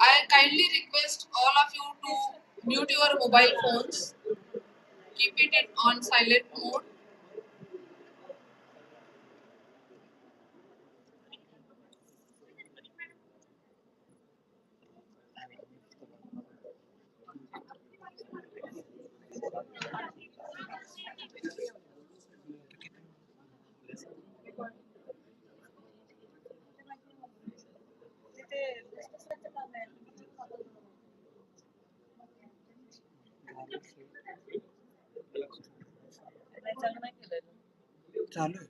I kindly request all of you to mute your mobile phones, keep it on silent mode. चालू आहे.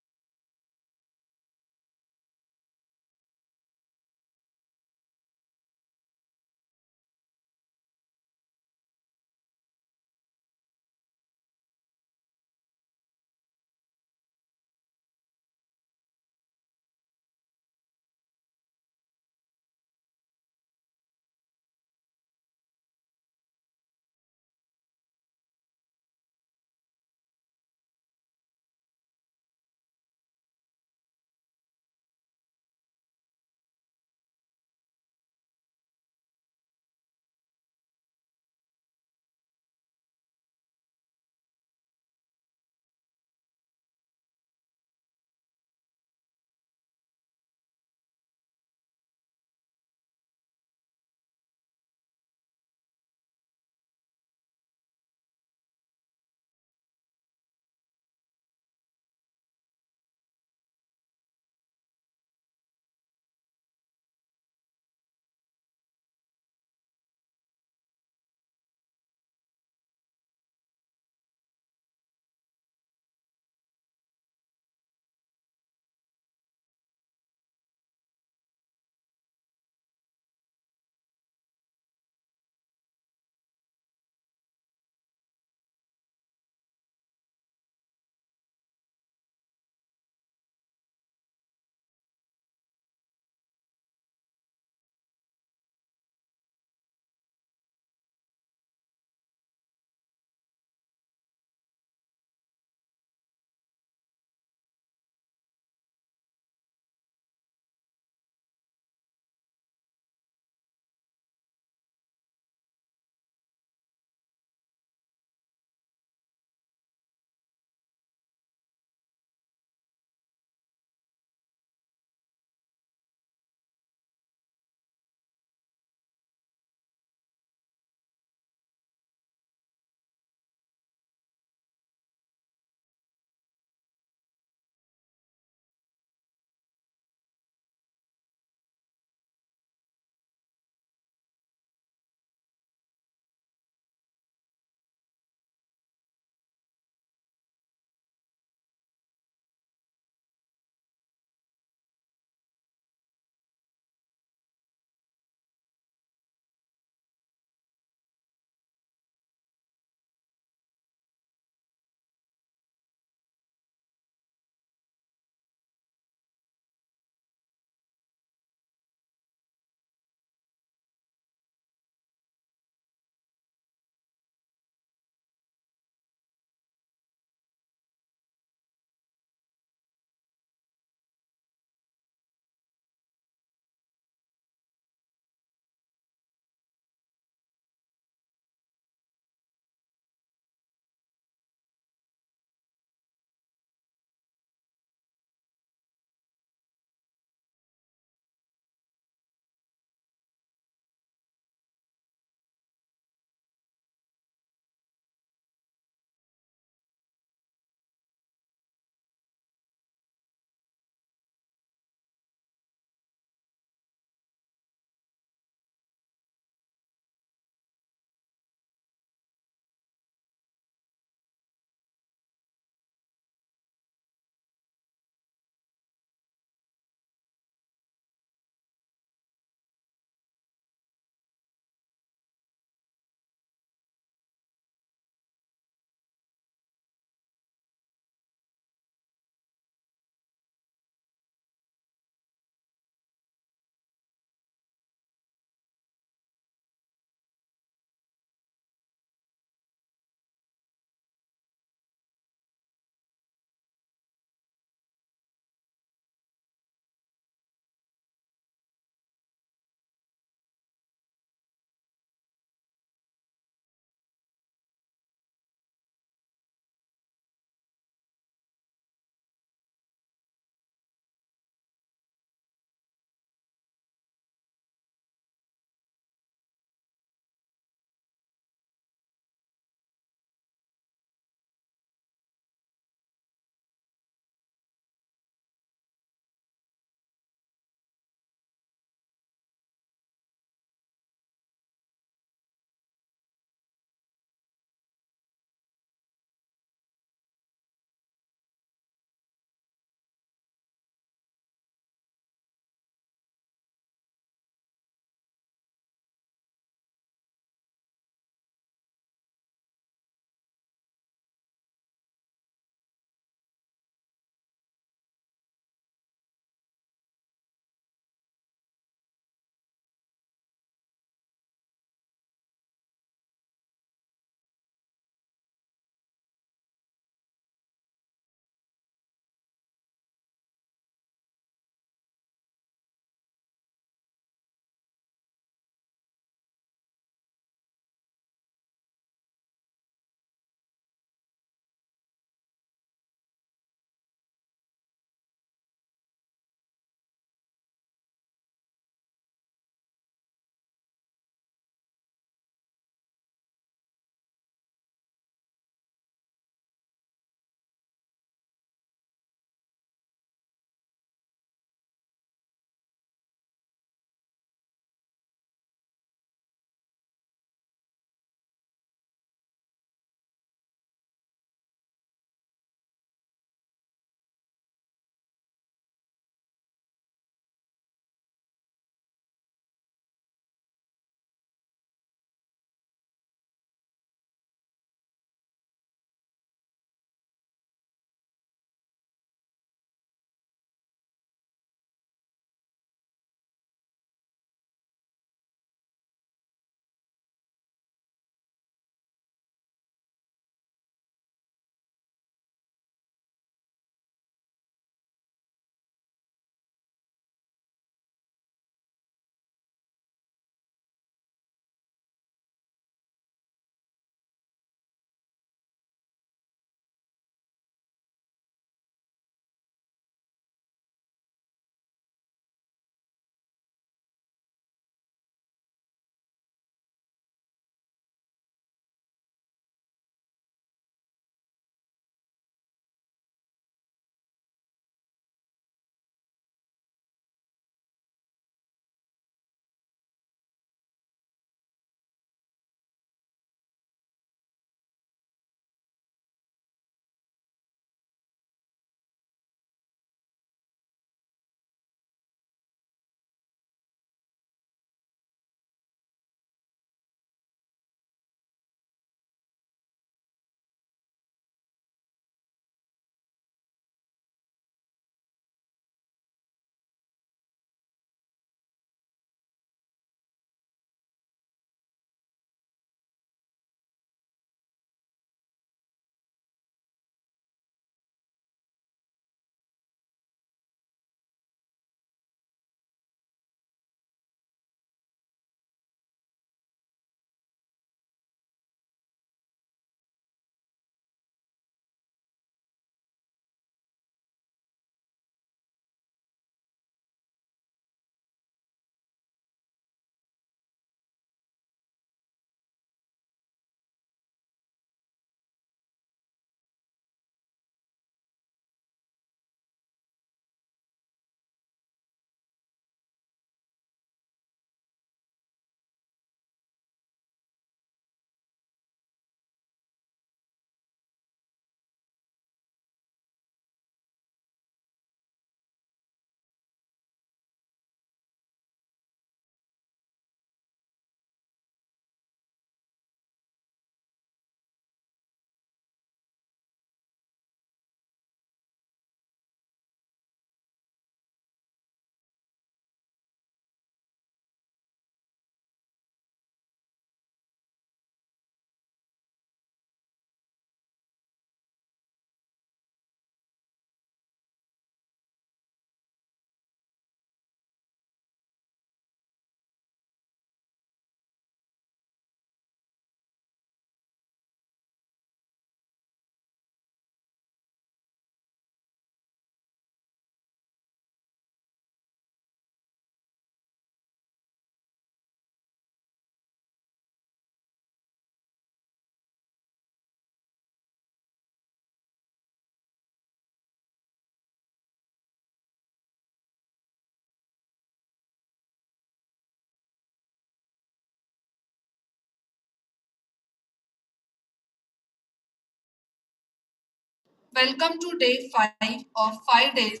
Welcome to day 5 of 5 days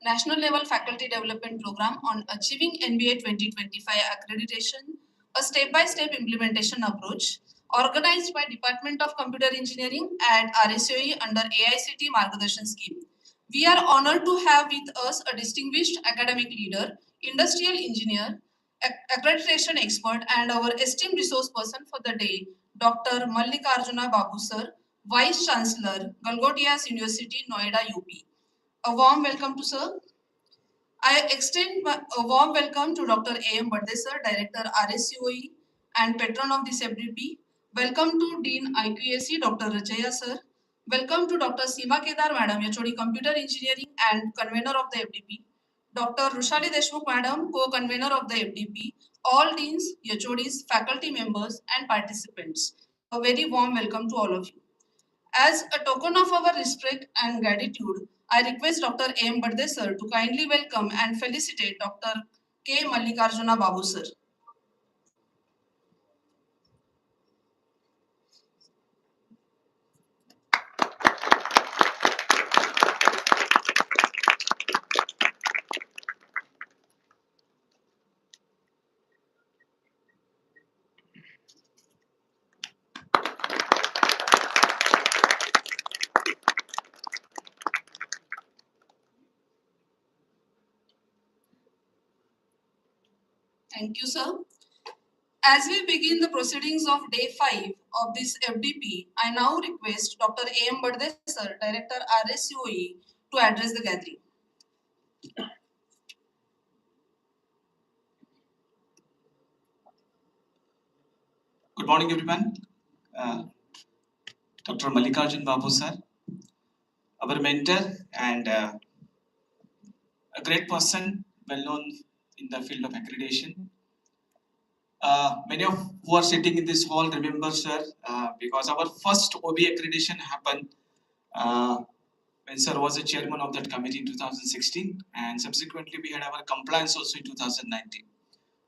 National Level Faculty Development Program on Achieving NBA 2025 Accreditation, a step-by-step implementation approach organized by Department of Computer Engineering and RSOE under AICT Margadarshan Scheme. We are honored to have with us a distinguished academic leader, industrial engineer, accreditation expert, and our esteemed resource person for the day, Dr. Mallikarjuna Babu sir, Vice Chancellor, Galgodias University, Noida, UP. A warm welcome to sir. I extend a warm welcome to Dr. A.M. Burde sir, Director RSCOE and patron of this FDP. Welcome to Dean IQAC, Dr. Rajaya sir. Welcome to Dr. Seema Kedar Madam, HOD Computer Engineering and convener of the FDP. Dr. Rushali Deshmukh Madam, co-convener of the FDP. All deans, HODs, faculty members and participants. A very warm welcome to all of you. As a token of our respect and gratitude, I request Dr. A.M. Burde sir to kindly welcome and felicitate Dr. K. Mallikarjuna Babu sir. Thank you, sir. As we begin the proceedings of day 5 of this FDP, I now request Dr. A.M. Burde sir, Director RSUOE, to address the gathering. Good morning, everyone. Uh, Dr. Mallikarjun Babu sir, our mentor and a great person, well known in the field of accreditation. Many of who are sitting in this hall remember sir, because our first OB accreditation happened when sir was the chairman of that committee in 2016, and subsequently we had our compliance also in 2019.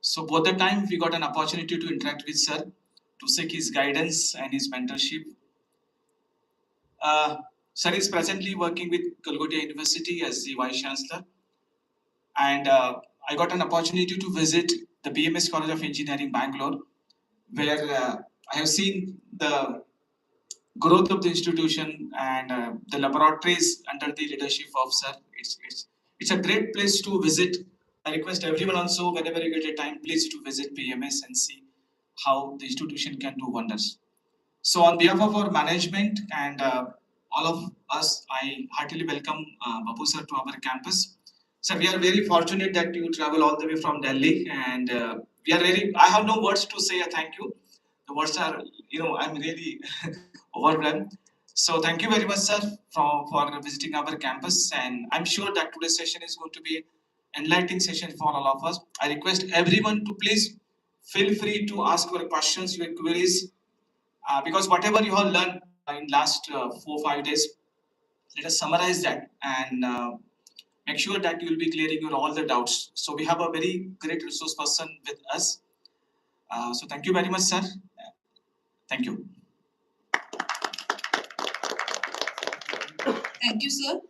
So both the time we got an opportunity to interact with sir, to seek his guidance and his mentorship. Sir is presently working with Galgodia University as the Vice Chancellor, and I got an opportunity to visit the BMS College of Engineering, Bangalore, where I have seen the growth of the institution and the laboratories under the leadership of Sir. It's a great place to visit. I request everyone also, whenever you get a time, please to visit BMS and see how the institution can do wonders. So, on behalf of our management and all of us, I heartily welcome Babu sir to our campus. Sir, we are very fortunate that you travel all the way from Delhi, and we are very. I have no words to say a thank you. The words are, I'm really overwhelmed. So, thank you very much, sir, for visiting our campus, and I'm sure that today's session is going to be an enlightening session for all of us. I request everyone to please feel free to ask your questions, your queries, because whatever you have learned in last 4 5 days, let us summarize that and make sure that you will be clearing your all the doubts. So we have a very great resource person with us. So thank you very much, sir. Thank you. Thank you, sir.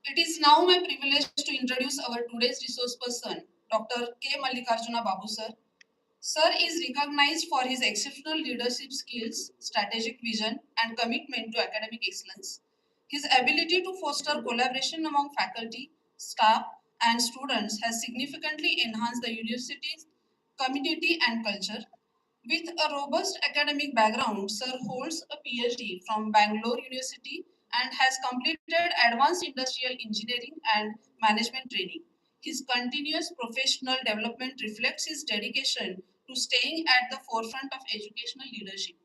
It is now my privilege to introduce our today's resource person, Dr. K. Mallikarjuna Babu sir. Sir is recognized for his exceptional leadership skills, strategic vision, and commitment to academic excellence. His ability to foster collaboration among faculty, staff, and students has significantly enhanced the university's community and culture. With a robust academic background, Sir holds a PhD from Bangalore University and has completed advanced industrial engineering and management training. His continuous professional development reflects his dedication to staying at the forefront of educational leadership.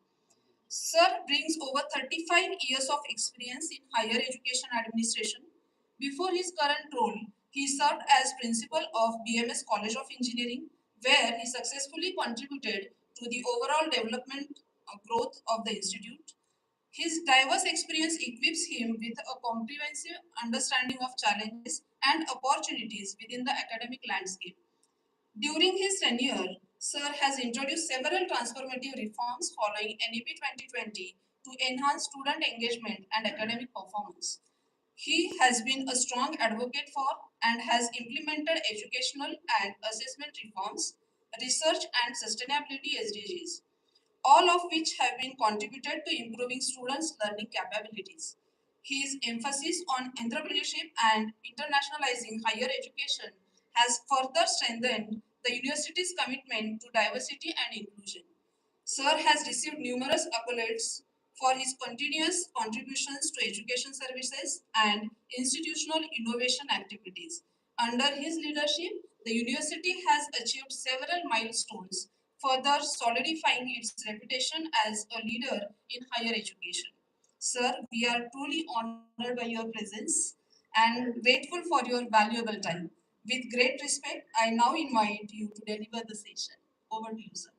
Sir brings over 35 years of experience in higher education administration. Before his current role, he served as principal of BMS College of Engineering, where he successfully contributed to the overall development growth of the institute. His diverse experience equips him with a comprehensive understanding of challenges and opportunities within the academic landscape. During his tenure, Sir has introduced several transformative reforms following NEP 2020, to enhance student engagement and academic performance. He has been a strong advocate for and has implemented educational and assessment reforms, research and sustainability SDGs, all of which have been contributed to improving students' learning capabilities. His emphasis on entrepreneurship and internationalizing higher education has further strengthened the university's commitment to diversity and inclusion. Sir has received numerous accolades for his continuous contributions to education services and institutional innovation activities. Under his leadership, the university has achieved several milestones, further solidifying its reputation as a leader in higher education. Sir, we are truly honored by your presence and grateful for your valuable time. With great respect, I now invite you to deliver the session. Over to you, sir.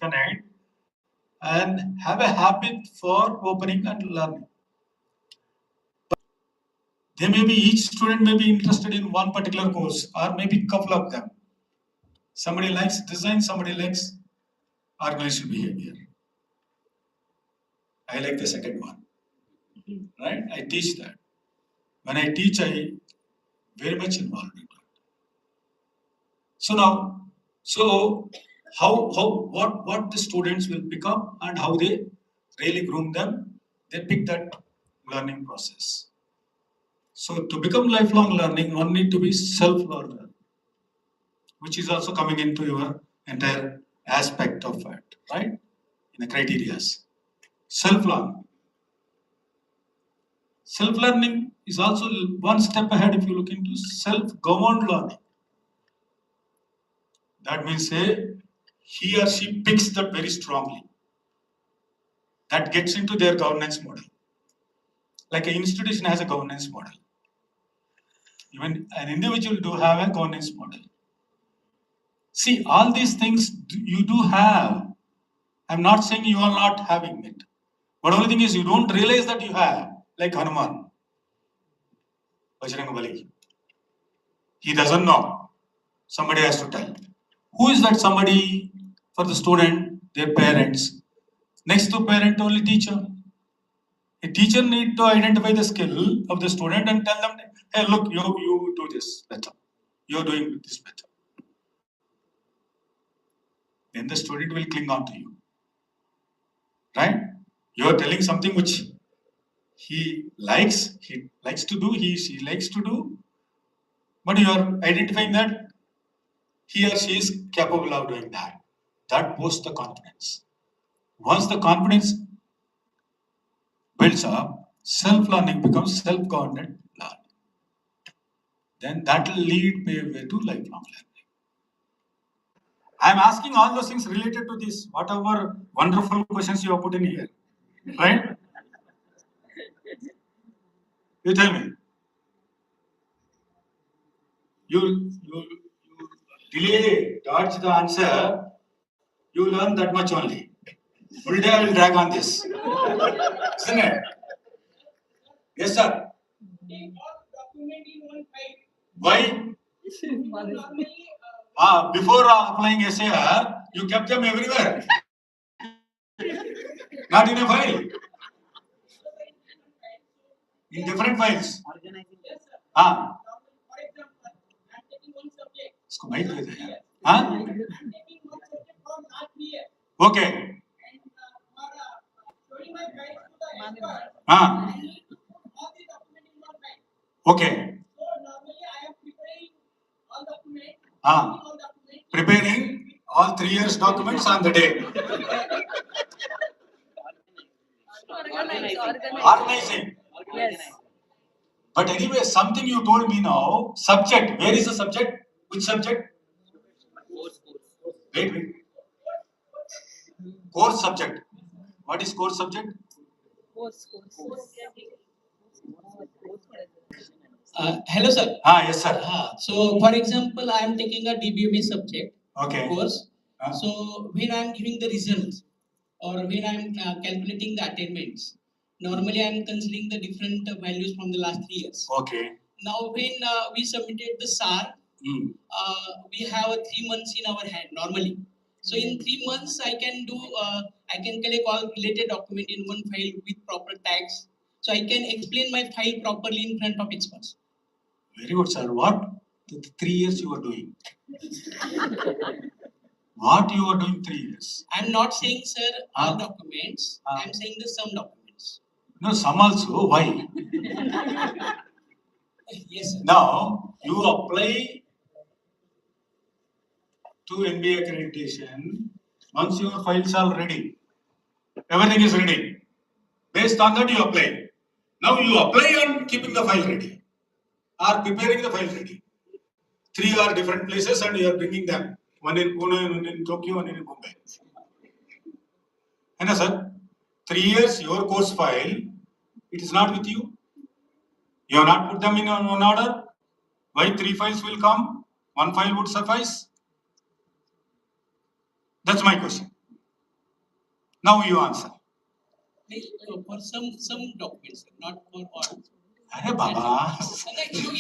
Connect and have a habit for opening and learning. They may be each student may be interested in one particular course or maybe couple of them. Somebody likes design, somebody likes organizational behavior. I like the second one. Right? I teach that. When I teach, I very much involved in it. So now, so what the students will pick up and how they really groom them, they pick that learning process. So to become lifelong learning, one need to be self-learner, which is also coming into your entire aspect of it, right? In the criteria. Self-learning. Self-learning is also one step ahead if you look into self-governed learning. That means say he or she picks that very strongly. That gets into their governance model. Like an institution has a governance model. Even an individual do have a governance model. See, all these things you do have. I'm not saying you are not having it. But only thing is you don't realize that you have, like Hanuman, Bajrangbali. He doesn't know. Somebody has to tell. Who is that somebody for the student? Their parents. Next to parent, only teacher. A teacher need to identify the skill of the student and tell them, hey, look, you do this better. You're doing this better. Then the student will cling on to you. Right? You're telling something which he likes to do, she likes to do, but you are identifying that he or she is capable of doing that. That boosts the confidence. Once the confidence builds up, self-learning becomes self-governed learning. Then that will lead way to lifelong learning. I'm asking all those things related to this, whatever wonderful questions you have put in here. Right? You tell me. You delay, dodge the answer, you learn that much only. Full day I will drag on this. Isn't it? Yes, sir. Why? Before applying SAR, you kept them everywhere. Not in a file. In different files. हाँ इसको mic दे दे यार हाँ okay हाँ okay हाँ preparing all 3 years documents on the day. Organizing. Yes. But anyway, something you told me now, subject. Where is the subject? Which subject? Wait. Course subject. What is course subject? Course. Hello, sir. Yes, sir. So, for example, I am taking a DBMA subject Okay. course. Ah. So, when I am giving the results or when I am calculating the attainments, normally I am considering the different values from the last 3 years. Okay. Now, when we submitted the SAR, we have 3 months in our hand normally. So, in 3 months, I can collect all related document in one file with proper tags. So, I can explain my file properly in front of experts. Very good, sir. What? The 3 years you were doing? What you were doing 3 years? I'm not saying, sir, all Ah. documents. Ah. I'm saying the some documents. No, some also. Why? Yes, sir. Now, you apply to NBA accreditation once your files are ready. Everything is ready. Based on that, you apply. Now, you apply on keeping the file ready or preparing the file ready. 3 are different places and you are bringing them. One in Pune, one in Tokyo, one in Mumbai. And sir, 3 years, your course file, it is not with you. You have not put them in one order. Why 3 files will come? 1 file would suffice. That's my question. Now you answer. For some documents, not for all. Arey Baba.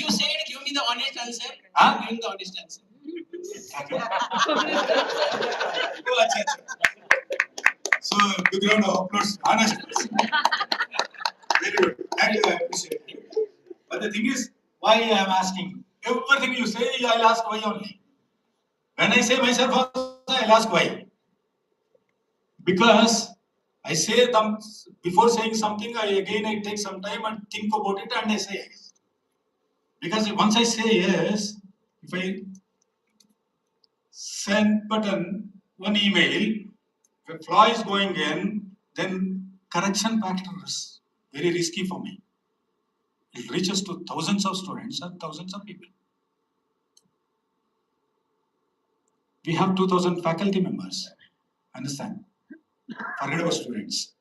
You said give me the honest answer. Huh? I'm giving the honest answer. Oh, acha. So, big round of applause. Honest. Very good. Thank you. I appreciate it. But the thing is, why I am asking? Everything you say, I'll ask why only. When I say myself also, I'll ask why. Because I say them before saying something, I take some time and think about it and I say yes. Because once I say yes, if I send button one email, if a flaw is going in, then correction factor is very risky for me. It reaches to thousands of students and thousands of people. We have 2,000 faculty members. Understand? Forget about students.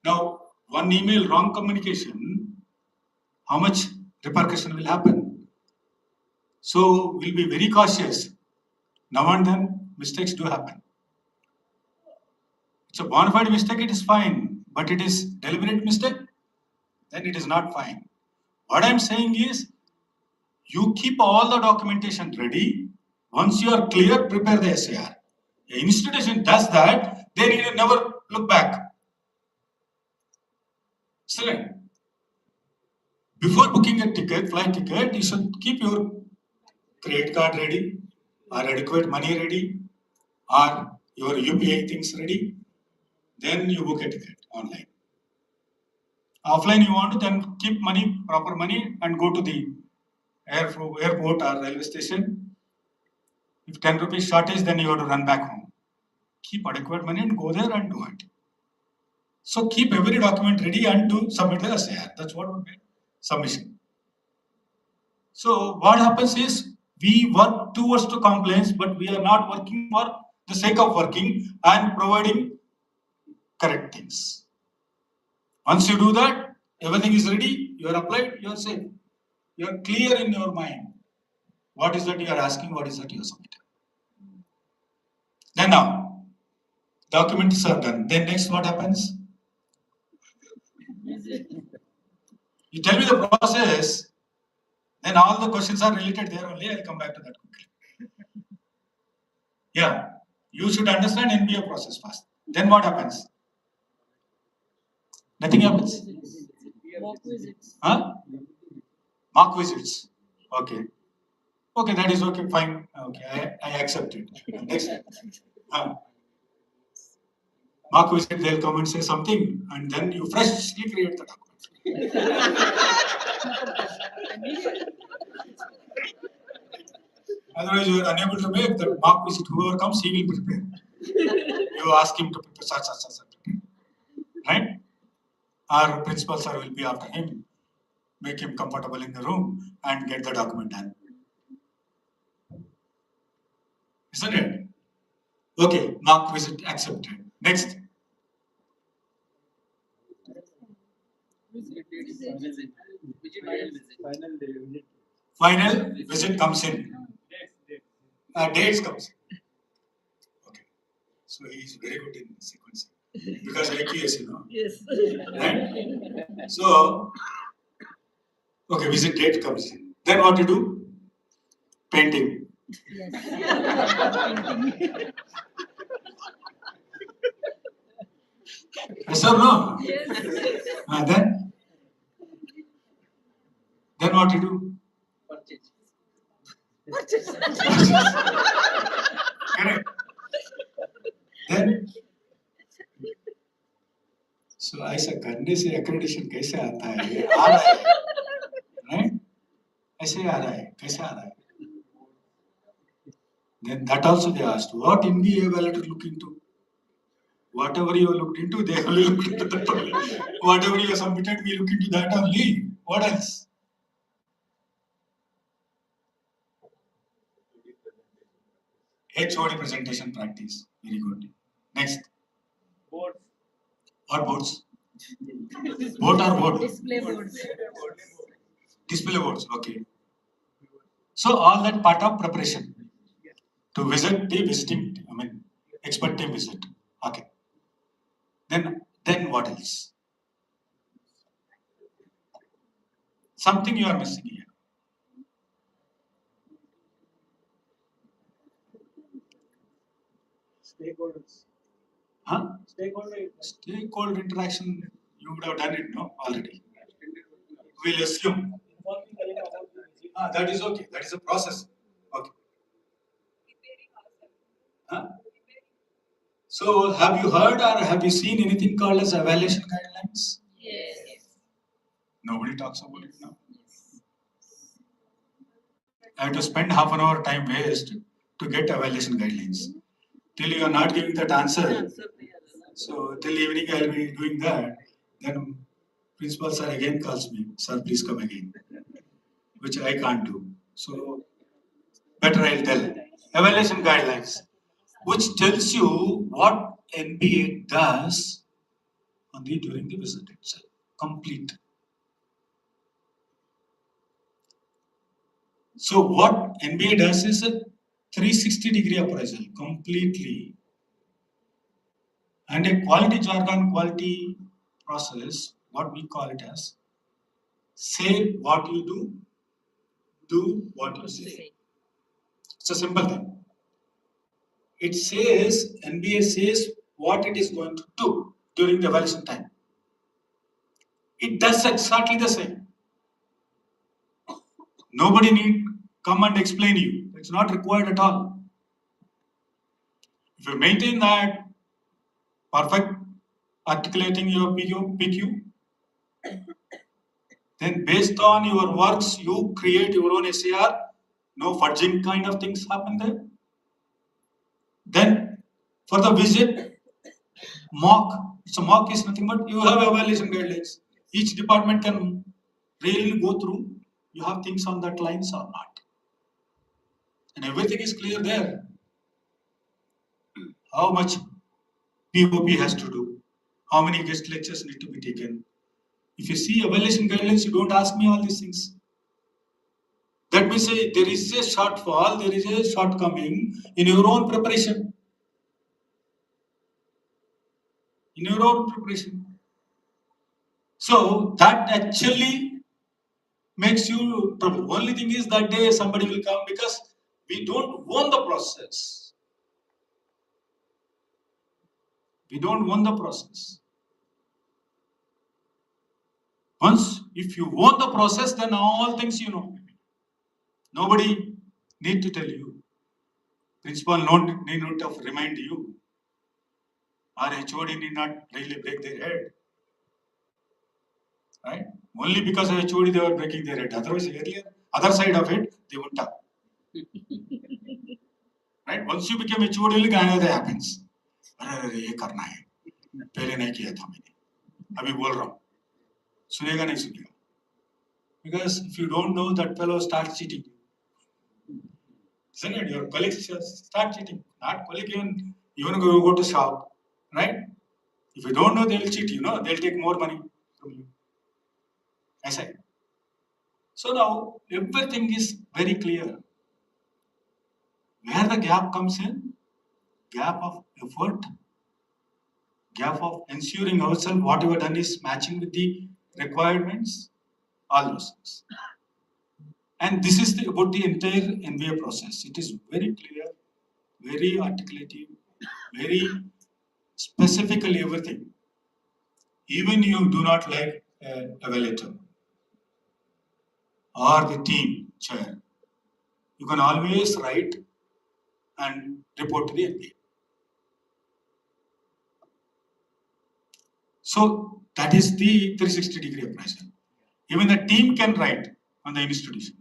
Now, one email wrong communication, how much repercussion will happen? So, we'll be very cautious. Now and then, mistakes do happen. It's a bona fide mistake, it is fine. But it is deliberate mistake, then it is not fine. What I'm saying is, you keep all the documentation ready. Once you are clear, prepare the SAR. The institution does that, they need to never look back. Excellent. Before booking a ticket, flight ticket, you should keep your credit card ready, or adequate money ready, or your UPI things ready. Then you book a ticket online. Offline, you want to then keep money, proper money, and go to the airport or railway station. If 10 rupees shortage, then you have to run back home. Keep adequate money and go there and do it. So keep every document ready and to submit the SAR. That's what would be submission. So what happens is we work towards the compliance, but we are not working for the sake of working and providing correct things. Once you do that, everything is ready, you are applied, you are safe. You are clear in your mind. What is that you are asking, what is that you are submitting. Then now, documents are done. Then next what happens? You tell me the process, then all the questions are related there only. I'll come back to that quickly. Yeah, you should understand NBA process first. Then what happens? Nothing happens. Mock visits. Huh? Mock visits. Okay. Okay, that is okay, fine. Okay, I accept it. Next. Mock visit, they'll come and say something, and then you freshly create the document. Otherwise, you are unable to make the mock visit. Whoever comes, he will prepare. You ask him to prepare such. Right? Our principal sir will be after him, make him comfortable in the room and get the document done. Isn't it? Okay, mock visit accepted. Next. Final visit comes in. Dates comes in. Okay. So he is very good in sequencing. Because IQS, Yes. Right? So, okay, visit date comes in. Then what you do? Painting. Yes or no? Yes. Then what you do? Correct. Then so ऐसा करने से accreditation कैसे आता है? आ रहा है, right? ऐसे आ रहा है, कैसे आ रहा है? Then that also they asked, what MBA evaluator look into? Whatever you looked into, they only looked into that only. Whatever you submitted, we look into that only. What else? HOD presentation practice. Very good. Next. Board. What boards? Board or board? Display boards. Display boards. Okay. So all that part of preparation to visit the visiting, expert team visit. Okay. Then what else? Something you are missing here. Stakeholders. Huh? Stakeholder Interaction, you would have done it, no? Already. We'll assume. That is okay. That is a process. Okay. Huh? So, have you heard or have you seen anything called as evaluation guidelines? Yes. Nobody talks about it now. I have to spend half an hour time waste to get evaluation guidelines. Till you are not giving that answer, so till evening I will be doing that. Then principal sir again calls me, sir, please come again, which I can't do. So better I'll tell. Evaluation guidelines, which tells you what NBA does only during the visit itself. Complete. So what NBA does is a 360-degree appraisal completely. And a quality jargon, quality process, what we call it as, say what you do what you say. It's a simple thing. It says, NBA says what it is going to do during the evaluation time. It does exactly the same. Nobody need come and explain you. It's not required at all. If you maintain that perfect articulating your PQ, then based on your works, you create your own SAR. No fudging kind of things happen there. Then for the visit, mock. So mock is nothing but you have evaluation guidelines. Each department can really go through. You have things on that lines or not. And everything is clear there. How much POP has to do. How many guest lectures need to be taken. If you see evaluation guidelines, you don't ask me all these things. That means there is a shortfall, there is a shortcoming in your own preparation. In your own preparation. So that actually makes you trouble. Only thing is that day somebody will come because we don't own the process. We don't own the process. Once, if you own the process, then all things you know. Nobody need to tell you. Principal need not to remind you. Or HOD need not really break their head. Right? Only because of HOD they were breaking their head. Otherwise, earlier, other side of it, they won't talk. Right? Once you become mature, you'll know that happens. अरे ये करना है, पहले नहीं किया था मैंने, अभी बोल रहा हूँ, सुनेगा नहीं सुनेगा. Because if you don't know, that fellow starts cheating. Isn't it? Your colleagues start cheating. Not colleague, even go to shop, right? If you don't know, they'll cheat you. They'll take more money from you. I say. So now everything is very clear. Where the gap comes in, gap of effort, gap of ensuring ourselves what we have done is matching with the requirements, all those things. And this is about the entire MBA process. It is very clear, very articulative, very specifically everything. Even you do not like a evaluator or the team chair, you can always write and report to the MBA. So that is the 360-degree appraisal. Even the team can write on the institution.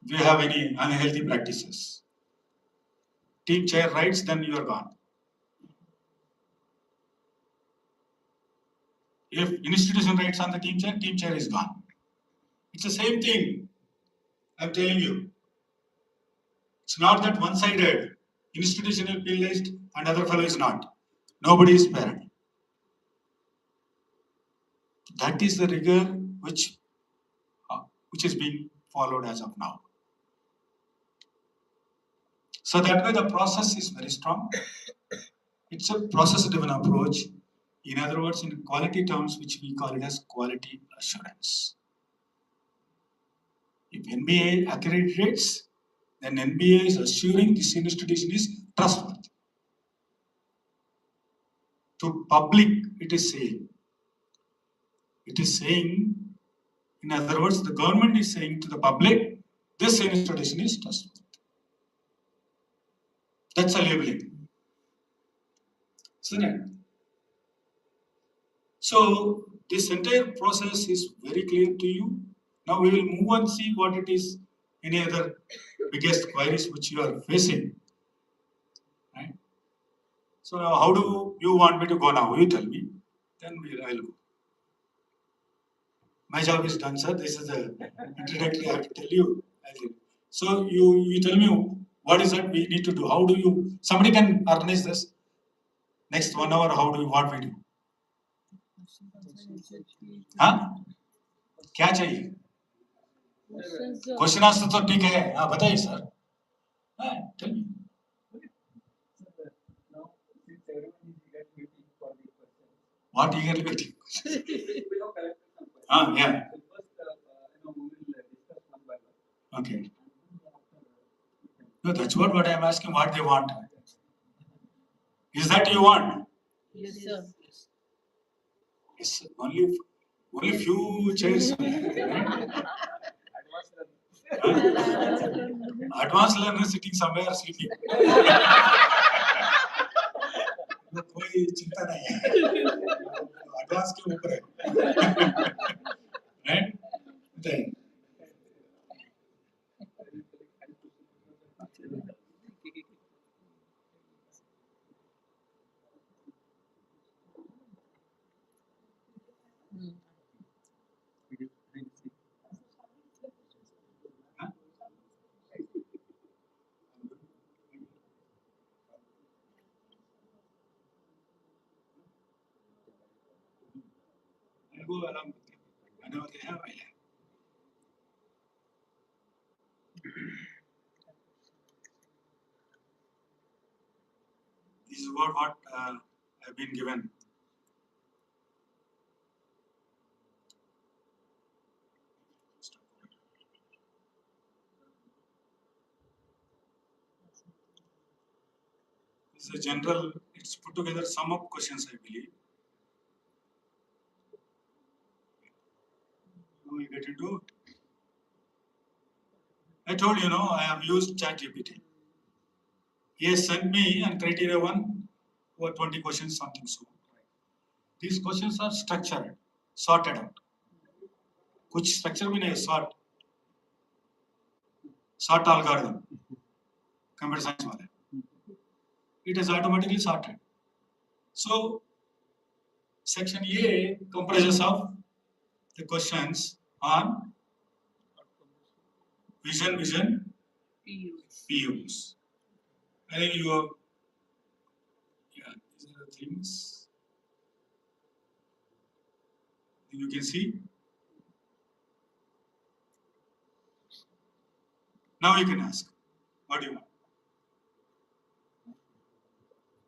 If you have any unhealthy practices, team chair writes, then you are gone. If institution writes on the team chair is gone. It's the same thing. I'm telling you. It's not that one-sided. Institution is penalized and other fellow is not. Nobody is spared. That is the rigor which is being followed as of now. So that way the process is very strong. It's a process-driven approach. In other words, in quality terms, which we call it as quality assurance. If NBA accreditates, then NBA is assuring this institution is trustworthy. To public, it is saying. It is saying, in other words, the government is saying to the public, this institution is trustworthy. That's a labeling. Isn't it? So this entire process is very clear to you. Now we will move and see what it is, any other biggest queries which you are facing. Right? So now how do you want me to go now? You tell me. Then I'll go. My job is done, sir. This is the introductory I have to tell you. So you tell me what is that we need to do? How do you, somebody can organize this? Next 1 hour, what we do? हाँ? क्या चाहिए? Question answer तो ठीक है, हाँ बताइए sir. Tell me. What eagerly waiting? Yeah. Okay. No, that's what I'm asking. What they want? Is that you want? Yes, sir. Yes, only few chairs. Right? Advanced learner sitting somewhere sleeping. कोई चिंता नहीं है. Advanced के ऊपर है. Right? Then. I'll go along with them. Whenever they have, I'll have. This is what I've been given. This is a general, it's put together sum of questions, I believe. We get into. I told you, I have used ChatGPT. He has sent me on criteria 1 over 20 questions, something so. These questions are structured, sorted out. कुछ structure भी नहीं है, sort. sort algorithm, computer science wale. It is automatically sorted. So section A comprises of the questions on vision, PUs. I think you have, yeah, these are the things you can see. Now you can ask, what do you want?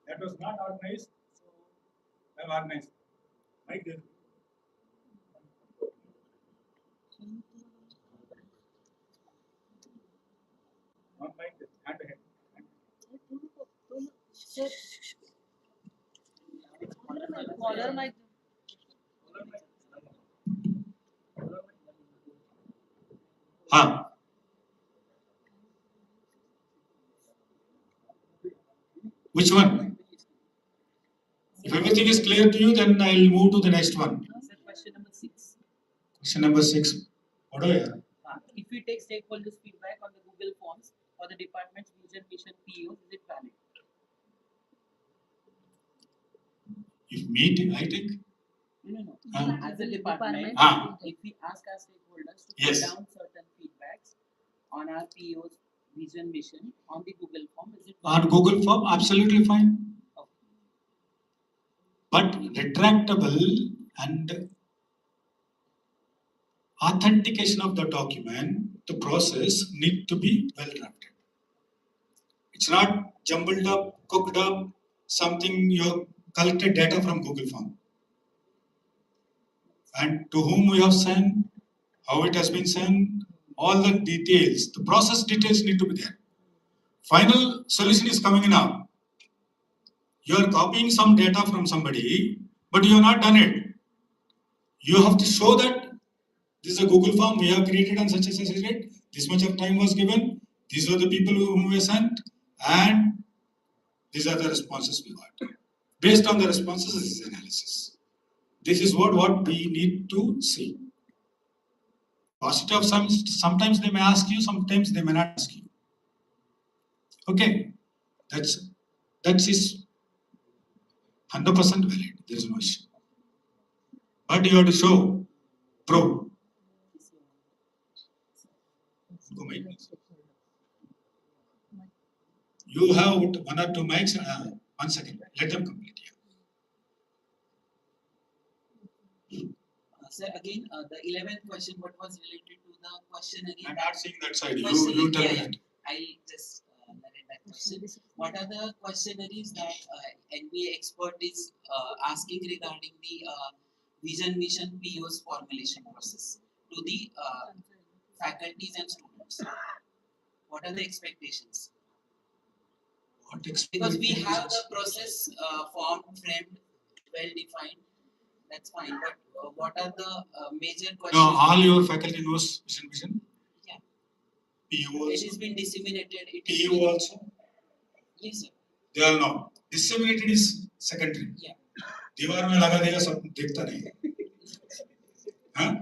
That was not organized, so I have organized. Like this. Not like this, hand to hand. Sir. Caller mic. Which one? If everything is clear to you, then I'll move to the next one. Sir, question number 6. Question number 6. What do you have? If we take stakeholders' feedback on the Google Forms for the department's vision, mission, POs, is it valid? If me, I take. No. Ah. As a department, if we ask our stakeholders to Yes. put down certain feedbacks on our POs, vision, mission on the Google Form, is it valid? On Google Form, absolutely fine. But retractable and authentication of the document, the process need to be well drafted. It's not jumbled up, cooked up, something you collected data from Google Form. And to whom we have sent, how it has been sent, all the details, the process details need to be there. Final solution is coming in now. You are copying some data from somebody, but you have not done it. You have to show that this is a Google form we have created on such and such a date. This much of time was given. These were the people whom we sent, and these are the responses we got. Based on the responses, this is analysis. This is what we need to see. Positive, sometimes they may ask you, sometimes they may not ask you. Okay, that is 100% valid. There is no issue. But you have to show, prove. You have 1 or 2 mics. 1 second. Let them complete. Sir, again, the 11th question, what was related to the question again? I'm not seeing that side. Question, You tell me yeah. that. I'll just narrate that question. What are the questionnaires that NBA expert is asking regarding the vision, mission, POs formulation process to the faculties and students? What are the expectations? What Because we have the process formed, framed, well defined. That's fine, but what are the major questions? No, all your faculty knows vision. Yeah. PU also. It has been disseminated. PU also. Yes, sir. They all know. Disseminated is secondary. Yeah. दीवार में लगा देगा सब देखता नहीं. Huh?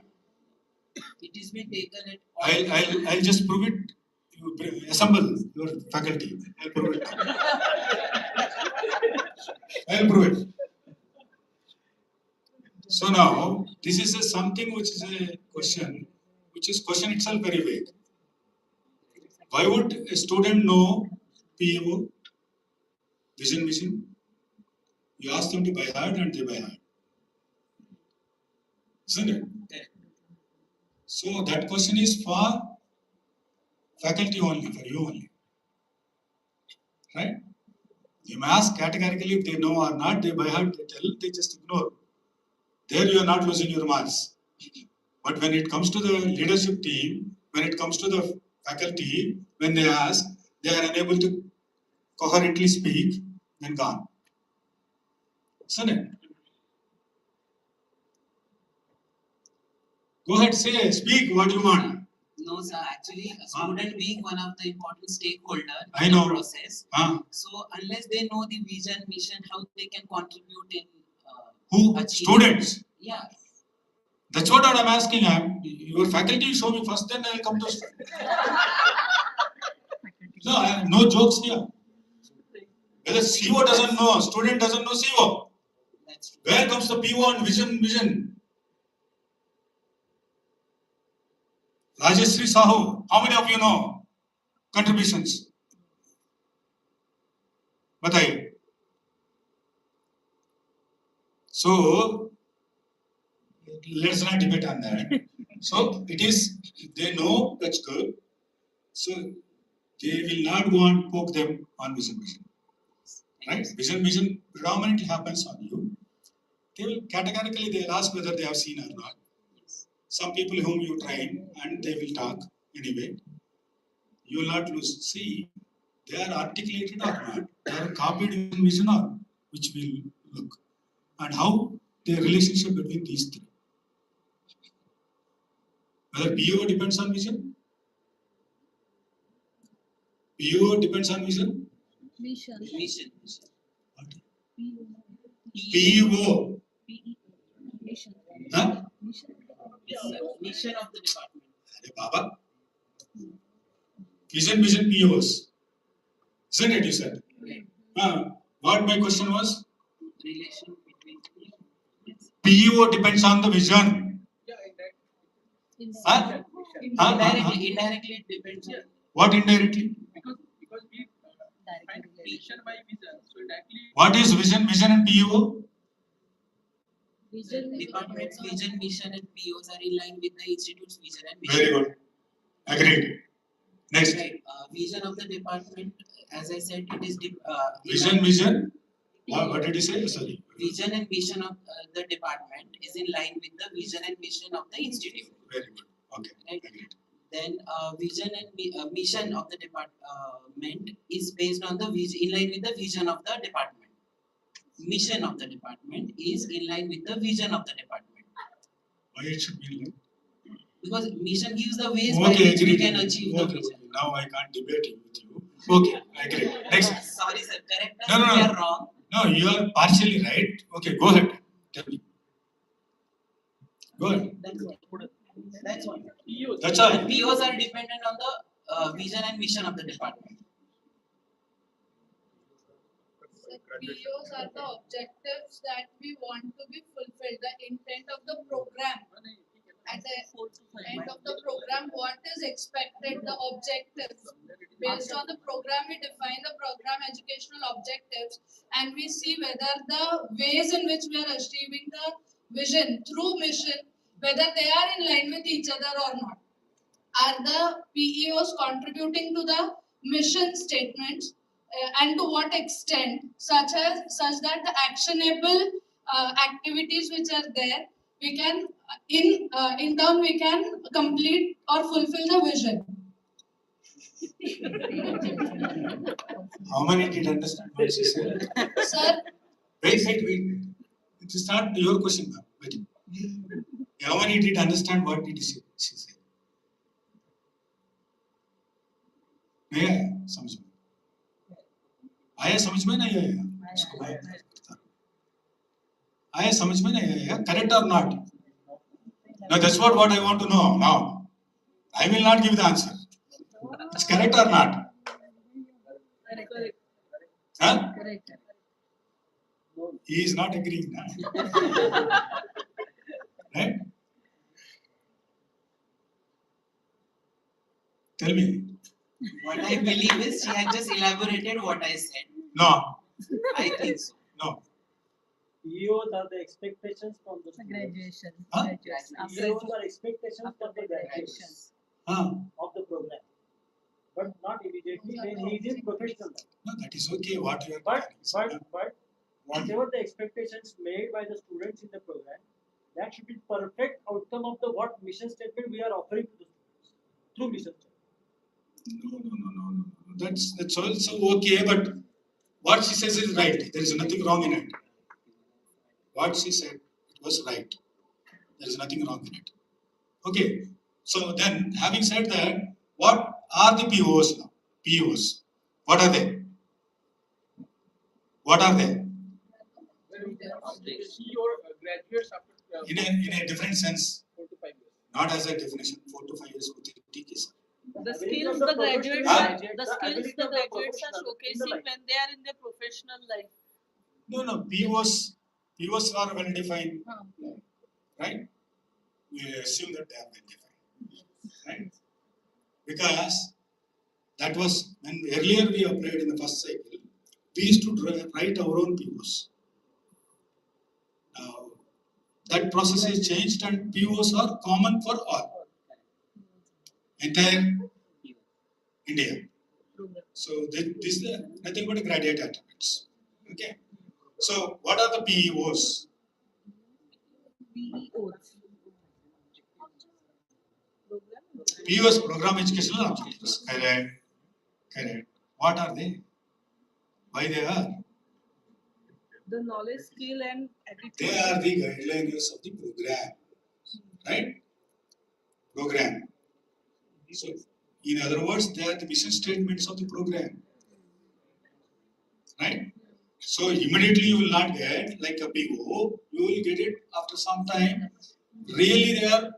It has been taken at. I'll just prove it. You assemble your faculty. I'll prove it. I'll prove it. So now, this is something which is a question, which is question itself very vague. Why would a student know PO, vision, mission? You ask them to by heart and they by heart. Isn't it? So that question is for faculty only, for you only. Right? You may ask categorically if they know or not, they by heart, they tell, they just ignore. There you are not losing your marks. But when it comes to the leadership team, when it comes to the faculty, when they ask, they are unable to coherently speak, then gone. Isn't it? Go ahead, say, speak what you want. No, sir. Actually, a student being one of the important stakeholder I in know. the process. So unless they know the vision, mission, how they can contribute in Who? achieving- Students. Yeah. That's what I'm asking. Your faculty show me first, then I'll come to student. No jokes here. Whether CO doesn't know, student doesn't know CO. That's true. Where comes the PO and vision? Rajeshri Sahu, how many of you know contributions? Bataiye. So, let's not debate on that. So, it is, they know, that's good. So, they will not go and poke them on vision. Right? Vision predominantly happens on you. They will categorically, they'll ask whether they have seen or not. Some people whom you train and they will talk anyway. You will not lose. See, they are articulated or not. They are copied in vision or which will look. And how the relationship between these three. Whether PO depends on vision? PO depends on vision? Mission. What? PO. PO. Mission. Huh? Mission of the department. Hey, Baba. Vision, POs. Isn't it, you said? What my question was? Relation between PO depends on the vision. Huh? Indirectly it depends on What indirectly? Because we find relation by vision, so directly. What is vision and PO? department's vision, mission, and POs are in line with the institute's vision and mission. Very good. Agreed. Next. Right. Vision of the department, as I said, it is Vision. What did you say? Sorry. Vision and mission of the department is in line with the vision and mission of the institute. Very good. Okay. Right. Agreed. Then vision and mission of the department is based on the in line with the vision of the department. Mission of the department is in line with the vision of the department. Why it should be like? Because mission gives the ways by which we can achieve the vision. Okay. Now I can't debate with you. Okay, I agree. Next. Sorry, sir. Correct us No. if we are wrong. No, you are partially right. Okay, go ahead. Tell me. Go ahead. That's all. That's all. And POs are dependent on the vision and mission of the department. POs are the objectives that we want to be fulfilled, the intent of the program. At the end of the program, what is expected, the objectives. Based on the program, we define the program educational objectives and we see whether the ways in which we are achieving the vision through mission, whether they are in line with each other or not. Are the PEOs contributing to the mission statements and to what extent, such that the actionable activities which are there, we can in turn we can complete or fulfill the vision. How many did understand what she said? Sir, Wait. It is not your question, ma'am. Wait. How many did understand what did she say? नहीं आया समझ में आया समझ में नहीं आया इसको आया समझ में नहीं आया correct or not? No, that's what I want to know now. I will not give the answer. It's correct or not? Correct. Huh? Correct. He is not agreeing now. Right? Tell me. What I believe is she had just elaborated what I said. No. I think so. No. POs are the expectations from the Graduation. Huh? POs are expectations from the graduations of the program, but not immediately when he is in professional life. No, that is okay. What you are But whatever the expectations made by the students in the program, that should be perfect outcome of the what mission statement we are offering to the students through mission statement. No. That's also okay, but what she says is right. There is nothing wrong in it. What she said, it was right. There is nothing wrong in it. Okay. So then, having said that, what are the POs now? POs. What are they? What are they? See your graduates after in a different sense, 4 to 5 years. not as a definition. 4 to 5 years होती है sir. The ability skills of the the graduates professional are, graduate, the the skills ability the of the graduates are professional in the showcasing life. when they are in their professional life. No, POs are well defined, right? We assume that they are well defined, right? Because that was when earlier we applied in the first cycle, we used to write our own POs. Now, that process is changed and POs are common for all, entire India. So this is nothing but graduate attributes. Okay. So what are the PEOs? PEOs. PEOs, program educational objectives. Correct. Correct. What are they? Why they are? The knowledge, skill, and attitude. They are the guidelines of the program. Right? Program. So in other words, they are the mission statements of the program. Right? So immediately you will not get like a PO, you will get it after some time. Really they are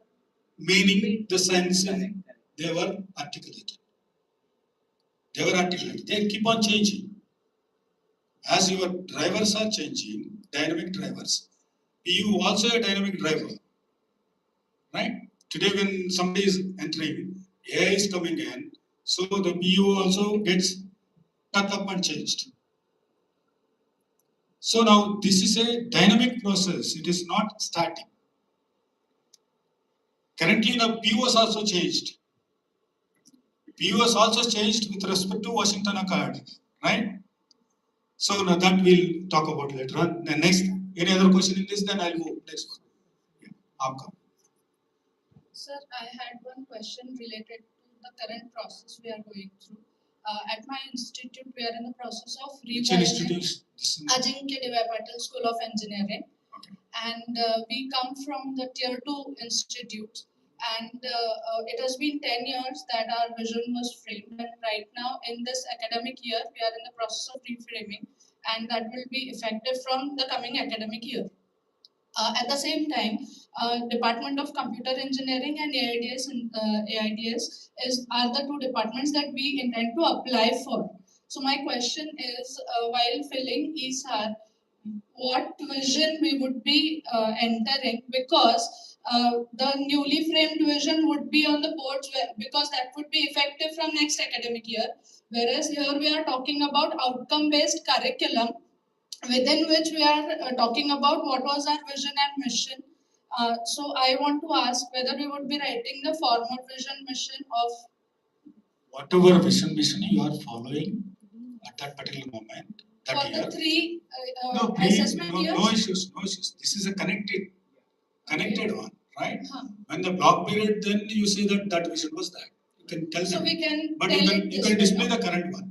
meaning the sense and they were articulated. They keep on changing. As your drivers are changing, dynamic drivers, PU also a dynamic driver. Right? Today when somebody is entering, AI is coming in, so the PU also gets tucked up and changed. So now this is a dynamic process, it is not static. Currently the POs also changed. POs also changed with respect to Washington Accord, right? So now that we'll talk about later on. Then next, any other question in this? Then I'll move next one. Yeah, Aapka. Sir, I had one question related to the current process we are going through. At my institute, we are in the process of Which revising institute? Ajinkya Devi Patil School of Engineering. Okay. And we come from the tier 2 institute, and it has been 10 years that our vision was framed, and right now in this academic year we are in the process of reframing, and that will be effective from the coming academic year. At the same time, Department of Computer Engineering and AIDS are the two departments that we intend to apply for. So my question is, while filling ESAR, what vision we would be entering, because the newly framed vision would be on the boards because that would be effective from next academic year, whereas here we are talking about outcome-based curriculum within which we are talking about what was our vision and mission. So I want to ask whether we would be writing the formal vision mission of whatever vision mission you are following at that particular moment, that for year. the three No, please, assessment years. no issues. This is a connected one, right? Huh. When the block period, then you say that vision was that. You can tell So them. we can But tell you can display the current one.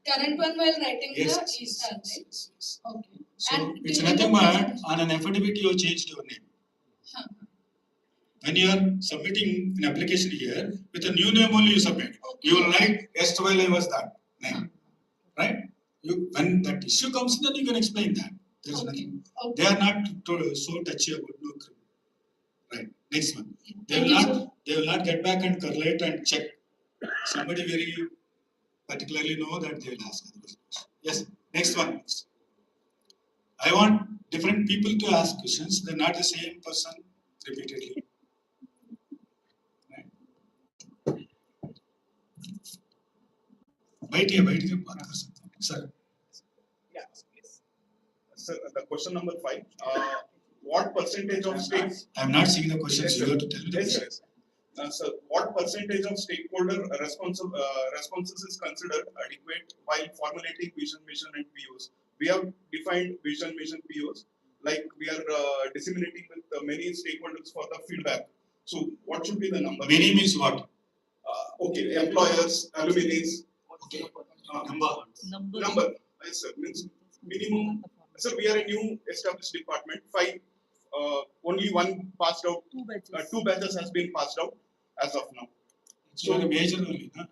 current one while writing Yes, the yes, ESAR, yes, right? yes, yes. Okay. So And it's during nothing the but presentation- on an affidavit you changed your name. Huh. When you are submitting an application here, with a new name only you submit. Okay. You will write, yesterday I was that name. Right? When that issue comes, then you can explain that. There is Okay. nothing. Okay. They are not so touchy about no crime. Right. Next one. They Thank will you, not. sir. They will not get back and correlate and check. Somebody very particularly know that they will ask. Yes. Next one. I want different people to ask questions. They're not the same person repeatedly. Right. बैठ के बात कर सकते हैं sir. Yeah, please. Sir, the question number 5. What percentage of stakes? I am not seeing the questions. Yes, You sir. have to tell me the Yes, questions. sir. Sir, what percentage of stakeholder responses is considered adequate while formulating vision, mission, and POs? We have defined vision, mission, POs. Like we are disseminating with many stakeholders for the feedback. So, what should be the number? Many means what? Okay, employers, alumni. Okay. Number. Number. Yes, sir. Means minimum. Sir, we are a new established department. 5. Only one passed out. 2 batches. 2 batches has been passed out as of now. So the major only, huh?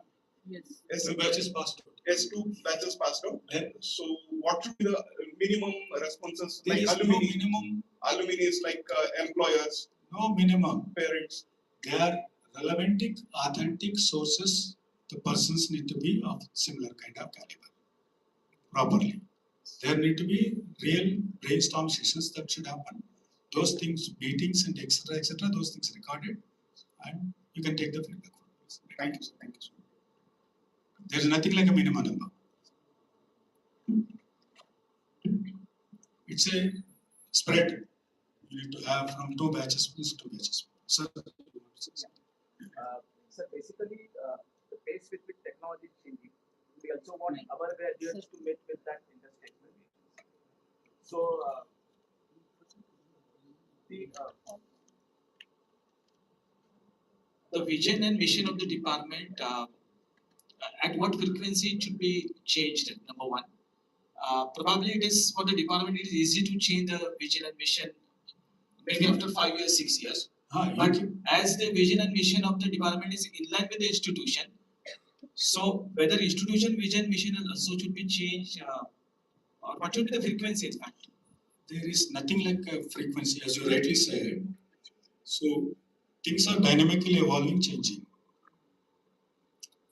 Yes. Yes, Two batches passed out. Yes, 2 batches passed out. Then So what should be the minimum responses There like is no alumni? minimum, Alumni is like employers, no minimum. parents. They are relevant, authentic sources. The persons need to be of similar kind of caliber properly. There need to be real brainstorm sessions that should happen. Those things, meetings and etc., those things recorded, and you can take the feedback. Thank you, sir. Thank you, sir. There is nothing like a minimum number. It's a spread. You need to have from 2 batches plus 2 batches. So, So basically, the pace with which technology is changing, we also want our graduates to meet with that industry expectations. So, The vision and mission of the department, at what frequency it should be changed, number one. Probably it is for the department, it is easy to change the vision and mission maybe after 5 years, 6 years. But as the vision and mission of the department is in line with the institution, so whether institution vision, mission also should be changed, or what should be the frequency in fact? there is nothing like a frequency, as you rightly said. So things are dynamically evolving, changing.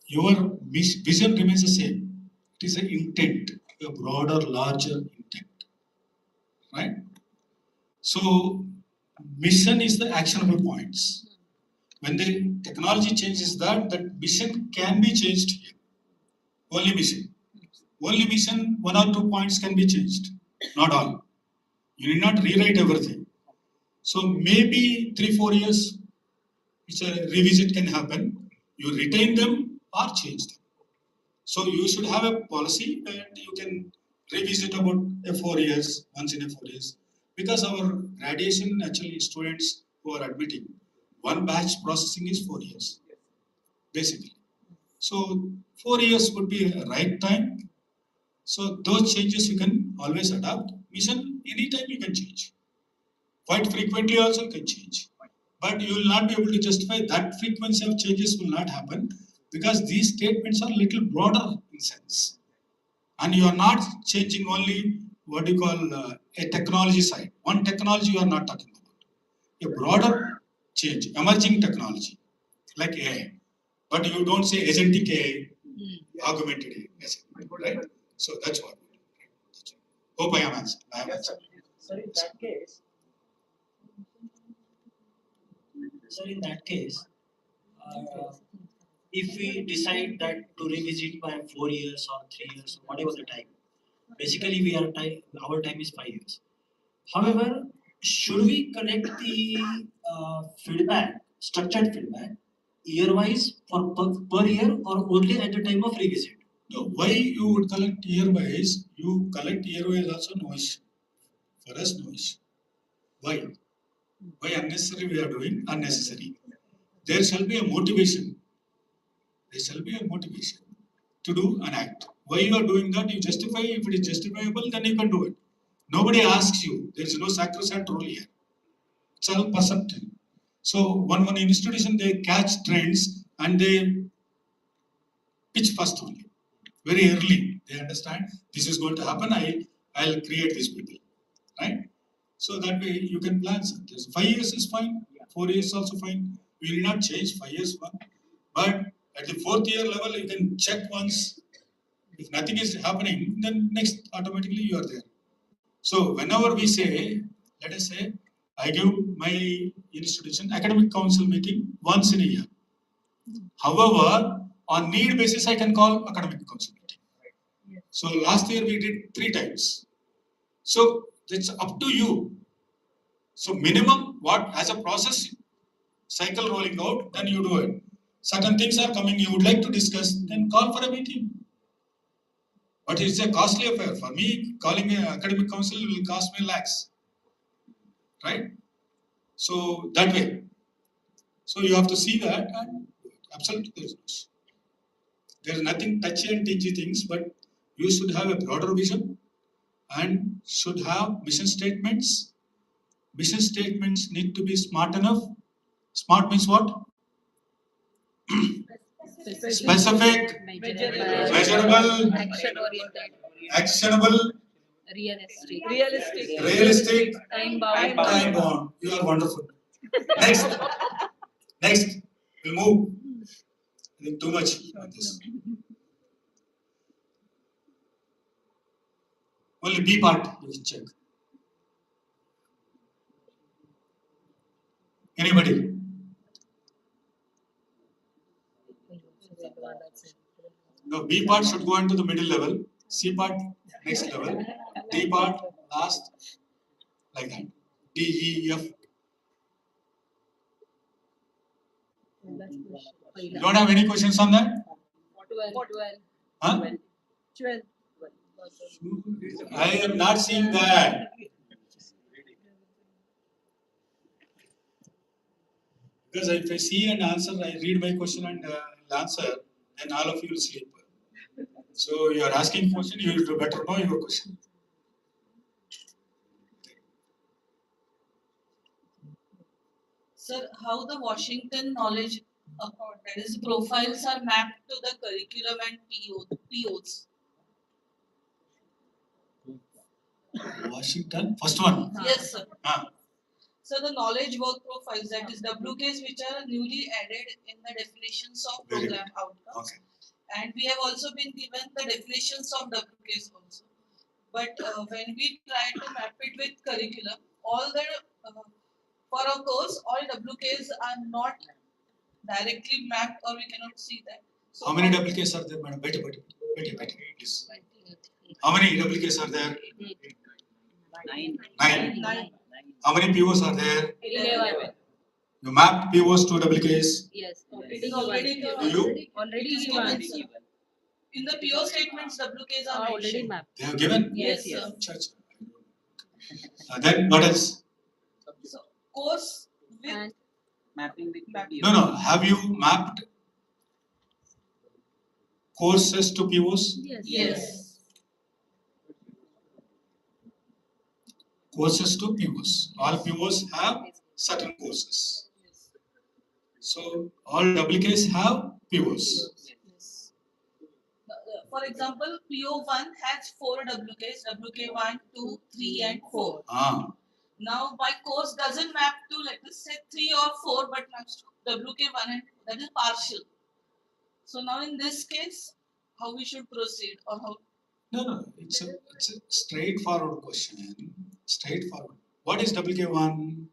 Your vision remains the same. It is an intent, a broader, larger intent, right? So mission is the actionable points. When the technology changes that mission can be changed here. Only mission. Only mission, 1 or 2 points can be changed, not all. You need not rewrite everything. So maybe 3-4 years, which a revisit can happen. You retain them or change them. So you should have a policy and you can revisit about 4 years, once in 4 years. Because our graduation, actually students who are admitting, one batch processing is 4 years, basically. So 4 years would be a right time. So those changes you can always adapt. Mission, anytime you can change. Quite frequently also you can change. But you will not be able to justify that frequency of changes will not happen because these statements are little broader in sense. And you are not changing only what you call a technology side. One technology you are not talking about. A broader change, emerging technology like AI. But you don't say agentic AI, augmented AI, right? So that's what. Hope I am answered. I have answered. Sir, in that case, if we decide that to revisit by 4 years or 3 years, whatever the time, basically our time is 5 years. However, should we collect the feedback, structured feedback, year-wise for per year or only at the time of revisit? No, why you would collect year-wise? You collect year-wise also no issue. For us, no issue. Why? Why unnecessary we are doing unnecessary? There shall be a motivation. There shall be a motivation to do an act. Why you are doing that? You justify. If it is justifiable, then you can do it. Nobody asks you. There is no sacrosanct rule here. It's all perceptive. So one institution they catch trends and they pitch first only. Very early. They understand this is going to happen. I'll create these people. Right? So that way you can plan something. 5 years is fine. 4 years also fine. We will not change 5 years one. But at the 4th year level, you can check once. If nothing is happening, then next automatically you are there. So whenever we say, let us say, I give my institution academic council meeting once in a year. However, on need basis, I can call academic council meeting. So last year we did 3 times. So it's up to you. So minimum, what as a process cycle rolling out, then you do it. Certain things are coming, you would like to discuss, then call for a meeting. But it's a costly affair. For me, calling an academic council will cost me lakhs. Right? So that way. So you have to see that and absolutely there is no issue. There is nothing touchy and tingy things, but you should have a broader vision and should have mission statements. Mission statements need to be smart enough. Smart means what? Specific, measurable, action oriented, actionable, Realistic. Realistic, Time bound. time bound. You are wonderful. Next. Next. We'll move. I think too much on this. Only B part you can check. Anybody? No, B part should go into the middle level. C part next level. D part last. Like that. D, E, F. You don't have any questions on that? 12. Huh? 12. I am not seeing that. Because if I see an answer, I read my question and answer, then all of you will sleep. So you are asking question, you will better know your question. Sir, how the Washington knowledge that is profiles are mapped to the curriculum and POs? Washington, first one. Yes, sir. Ah. So the knowledge work profiles, that is WKs, which are newly added in the definitions of Very program outcomes. Okay. And we have also been given the definitions of WKs also. But when we try to map it with curriculum, all the for a course, all WKs are not directly mapped, or we cannot see that. So How many WKs are there, madam? Wait, please. How many WKs are there? 9. How many POs are there? 11. You mapped POs to WKs. Yes. it is already Do given. you? Already It is given. given, sir. In the PO statements, WKs are Already mentioned. mapped. They have given? Yes, sir. Church. Then what else? So course with And Mapping with mapping. No. Have you mapped courses to POs? Yes. Courses to POs. All POs have certain courses. So all WKs have POs. Yes. For example, PO1 has 4 WKs, WK1, 2, 3 and 4. Ah. Now my course doesn't map to, let us say, 3 or 4, but maps to WK1 and 2. That is partial. So now in this case, how we should proceed, or how? No. It's a straightforward question. Straightforward. What is WK1?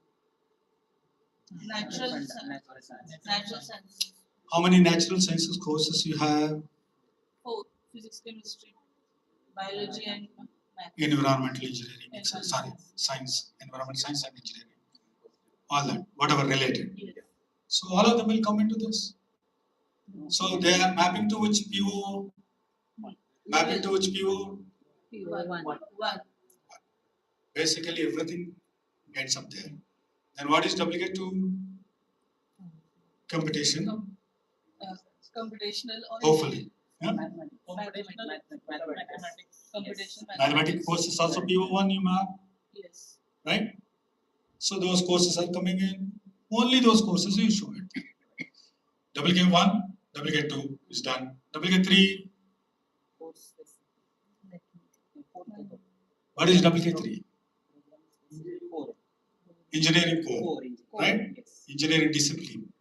Natural science. How many natural sciences courses you have? 4. Physics, chemistry, biology and math. Environmental engineering. Science. Environmental science and engineering. All that. Whatever related. So all of them will come into this. So they are mapping to which PO? Mapping to which PO? One. Basically everything gets up there. Then what is WK2? Computation. Computational or Hopefully. Yeah? Mathematics courses also PO1 you map, Yes. right? So those courses are coming in. Only those courses you show it. WK1, WK2 is done. WK3, what is WK3? Engineering core, right? Engineering discipline.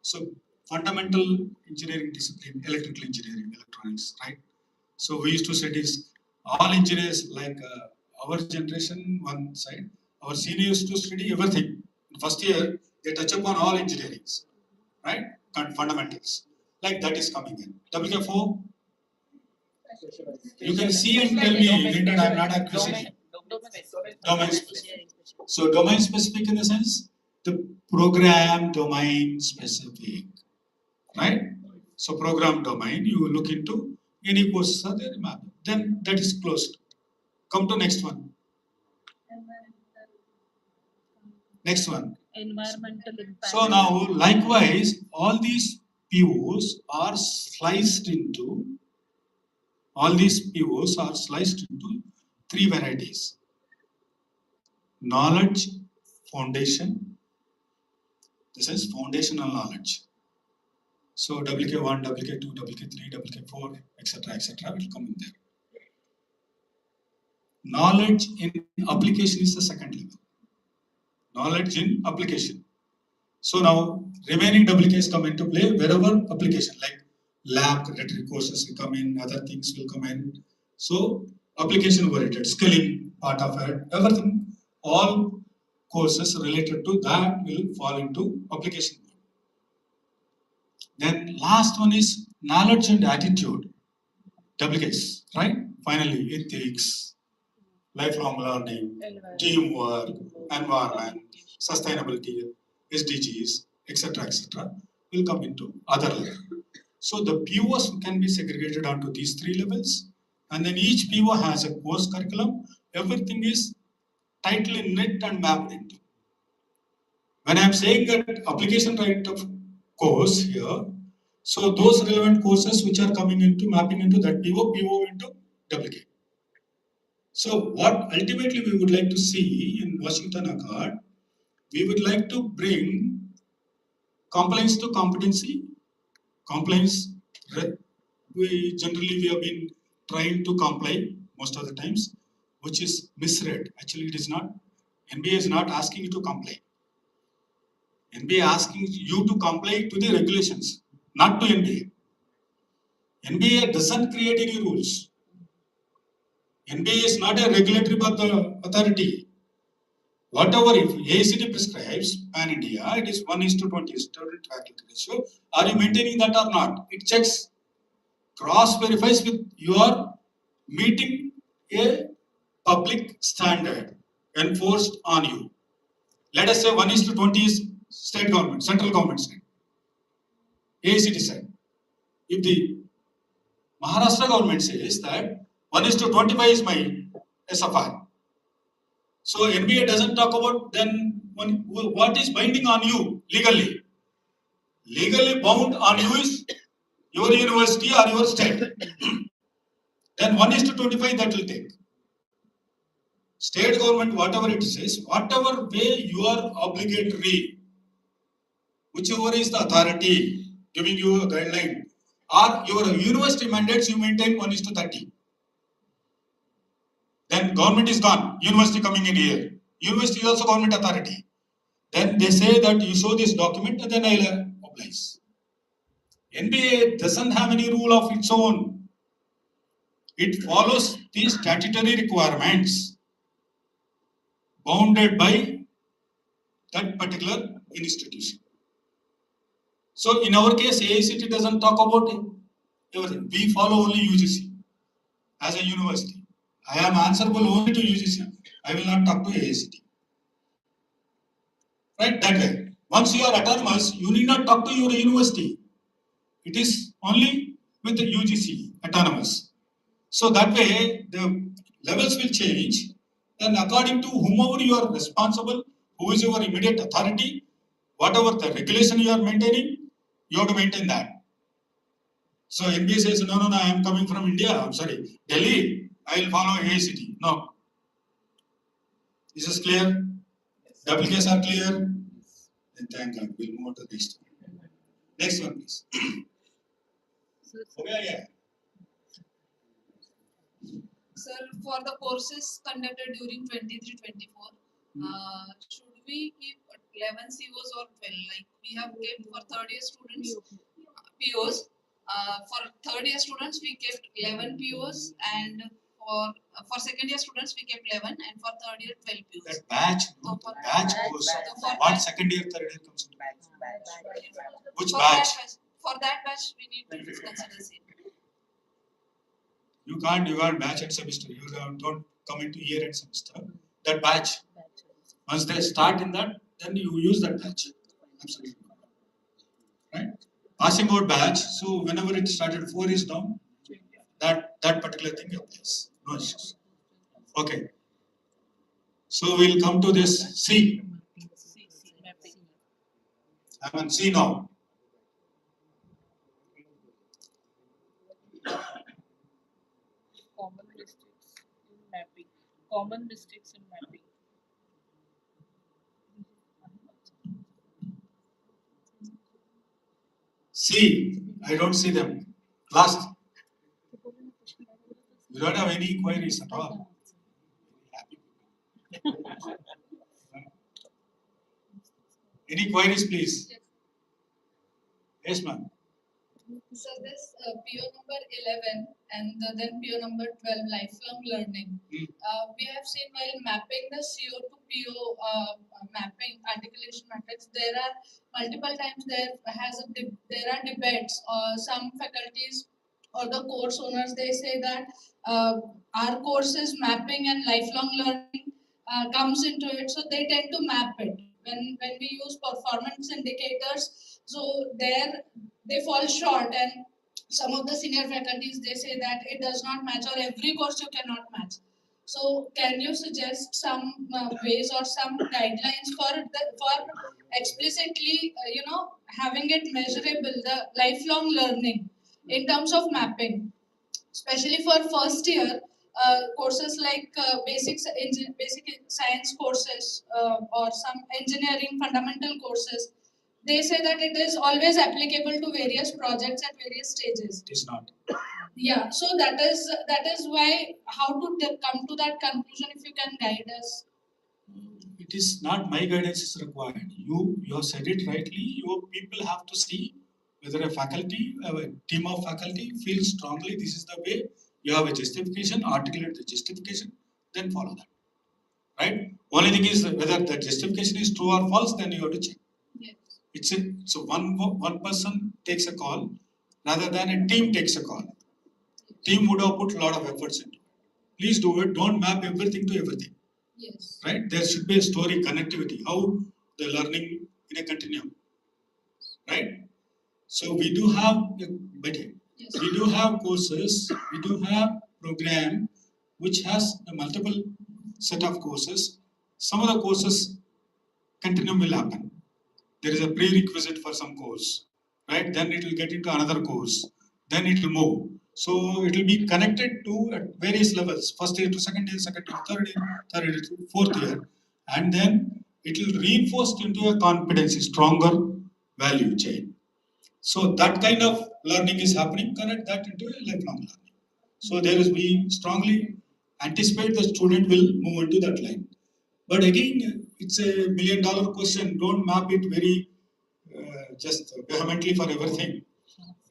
So fundamental engineering discipline, electrical engineering, electronics, right? So we used to say this, all engineers like our generation one side, our seniors used to study everything. First year, they touch upon all engineerings, right? Fundamentals. Like that is coming in. WK4, you can see and tell me, Linton, I am not accusing. Domain specific. So domain specific in the sense, the program domain specific, right? So program domain, you look into any courses are there, map. Then that is closed. Come to next one. Next one. environmental impact. So now, likewise, all these POs are sliced into, three varieties. Knowledge, foundation, this is foundational knowledge. So WK1, WK2, WK3, WK4, etc., will come in there. Knowledge in application is the second level. Knowledge in application. So now remaining WKs come into play wherever application, like lab related courses will come in, other things will come in. So application oriented, skilling part of it, everything, all courses related to that will fall into application. Then last one is knowledge and attitude, WKs, right? Finally, ethics, lifelong learning, teamwork, environment, sustainability, SDGs, etc., will come into other level. So the POs can be segregated onto these three levels, and then each PO has a course curriculum. Everything is tightly knit and mapped into. When I am saying that application right of course here, so those relevant courses which are coming into mapping into that PO into WK. So what ultimately we would like to see in Washington Accord, we would like to bring compliance to competency. Compliance, we have been trying to comply most of the times, which is misread. Actually, it is not. NBA is not asking you to comply. NBA asking you to comply to the regulations, not to NBA. NBA doesn't create any rules. NBA is not a regulatory authority. Whatever, if AICTE prescribes pan India, it is 1:20 student faculty ratio. Are you maintaining that or not? It checks, cross verifies with your meeting a public standard enforced on you. Let us say 1:20 is state government, central government side, AICTE side. If the Maharashtra government says that 1:25 is my SFR, so NBA doesn't talk about then what is binding on you legally. Legally bound on you is your university or your state. Then 1:25 that will take. State government, whatever it says, whatever way you are obligatory, whichever is the authority giving you a guideline, or your university mandates you maintain 1:30. Then government is gone, university coming in here. University is also government authority. Then they say that you show this document and then I'll oblige. NBA doesn't have any rule of its own. It follows the statutory requirements bounded by that particular institution. So in our case, AICTE doesn't talk about everything. We follow only UGC as a university. I am answerable only to UGC. I will not talk to AICTE. Right, that way. Once you are autonomous, you need not talk to your university. It is only with the UGC, autonomous. So that way, the levels will change. Then according to whomever you are responsible, who is your immediate authority, whatever the regulation you are maintaining, you have to maintain that. So NBA says, no, I am coming from India, I'm sorry, Delhi, I will follow AICTE. No. Is this clear? WKs are clear? Then thank God, we'll move on to the next one. Next one, please. Yeah. Sir, for the courses conducted during 23-24, should we keep 11 COs or 12? Like we have kept for third year students POs. For third year students, we kept 11 POs, and for second year students, we kept 11, and for third year 12 POs. That batch, no, So batch course. What second year, third year comes in? Which for batch? For that batch, we need to consider same. You can't batch and semester. You don't come into year and semester. That batch. Once they start in that, then you use that batch. Absolutely. Right? Passing out batch. So whenever it started 4 years down, that particular thing applies. No issues. Okay. So we'll come to this C. I'm on C now. Common mistakes in mapping. Common mistakes in mapping. C. I don't see them. Last. You don't have any queries at all. Any queries, please? Yes, ma'am. So this PO number 11 and then PO number 12, lifelong learning. We have seen while mapping the CO to PO mapping articulation matrix, there are multiple times there are debates. Some faculties or the course owners, they say that our course is mapping and lifelong learning comes into it, so they tend to map it. When we use performance indicators, so there they fall short, and some of the senior faculties, they say that it does not match, or every course you cannot match. So can you suggest some ways or some guidelines for explicitly having it measurable, the lifelong learning in terms of mapping, especially for first year courses like basic science courses or some engineering fundamental courses. They say that it is always applicable to various projects at various stages. It is not. Yeah, so that is why how to come to that conclusion, if you can guide us. It is not my guidance is required. You have said it rightly. Your people have to see whether a team of faculty feels strongly this is the way. You have a justification, articulate the justification, then follow that. Right? Only thing is whether the justification is true or false, then you have to check. Yes. So one person takes a call rather than a team takes a call. Team would have put a lot of efforts into it. Please do it. Don't map everything to everything. Yes. Right? There should be a story connectivity. How the learning in a continuum. Right? So we do have Yes. we do have courses. We do have program which has a multiple set of courses. Some of the courses continuum will happen. There is a prerequisite for some course, right? Then it will get into another course. Then it will move. So it will be connected to at various levels. First year to second year, third year to fourth year. And then it will reinforce into a competency, stronger value chain. So that kind of learning is happening, connect that into a lifelong learning. So we strongly anticipate the student will move into that line. But again, it's a $1 million question. Don't map it very just vehemently for everything,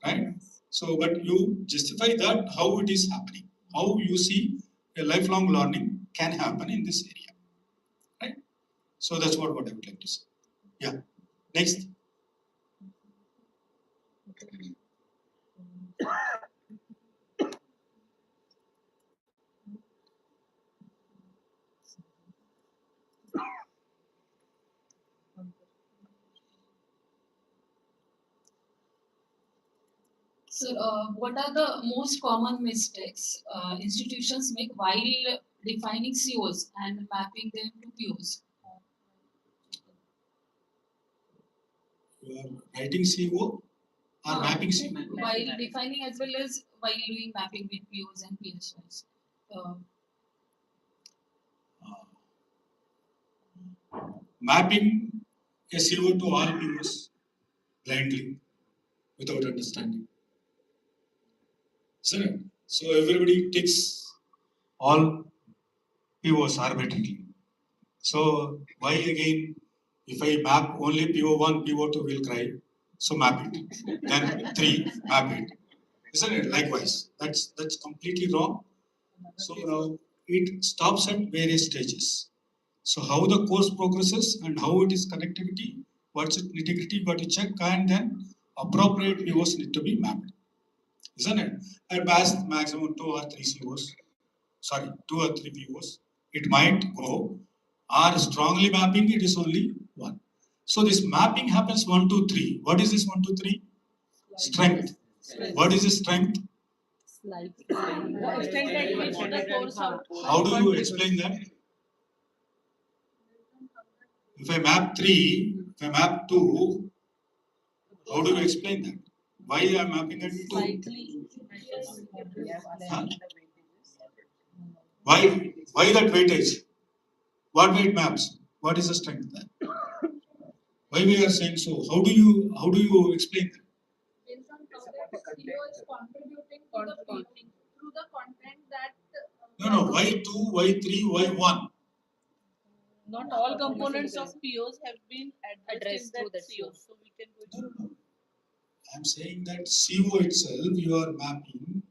right? So, but you justify that how it is happening, how you see a lifelong learning can happen in this area, right? So that's what I would like to say. Yeah. Next. So, what are the most common mistakes institutions make while defining COs and mapping them to POs? You are writing CO or mapping CO? While defining as well as while doing mapping with POs and PSOs. Mapping a CO to all POs blindly without understanding. Isn't it? So everybody takes all POs arbitrarily. So why again, if I map only PO1, PO2 will cry, so map it. Then 3, map it. Isn't it? Likewise, that's completely wrong. So now it stops at various stages. So how the course progresses and how it is connectivity, what's its nitty-gritty, got to check, and then appropriate POs need to be mapped. Isn't it? At best, maximum 2 or 3 COs. Sorry, 2 or 3 POs. It might go. Or strongly mapping, it is only 1. So this mapping happens 1, 2, 3. What is this 1, 2, 3? Strength. What is the strength? How do you explain that? If I map 3, if I map 2, how do you explain that? Why I am mapping at 2? Huh? Why that weightage? What weight maps? What is the strength there? Why we are saying so? How do you explain that? In some context, CEO is contributing to the PO through the content that. No. Why 2? Why 3? Why 1? Not all components of POs have been addressed in that COs, so we can go to. I am saying that CO itself you are mapping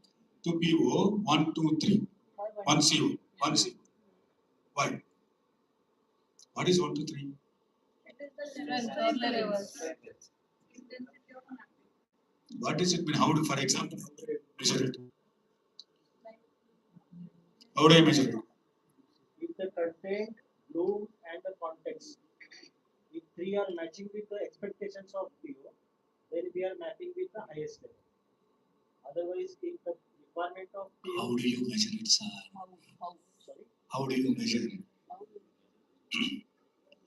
to PO 1, 2, 3. One CO, one CO. Why? What is 1, 2, 3? It is the strength or levels. Intensity of mapping. What does it mean? How do, for example, measure it? How do I measure it? With the content, bloom, and the context. If three are matching with the expectations of PO, then we are mapping with the highest level. Otherwise, if the requirement of PO. How do you measure it, sir? Sorry? How do you measure it?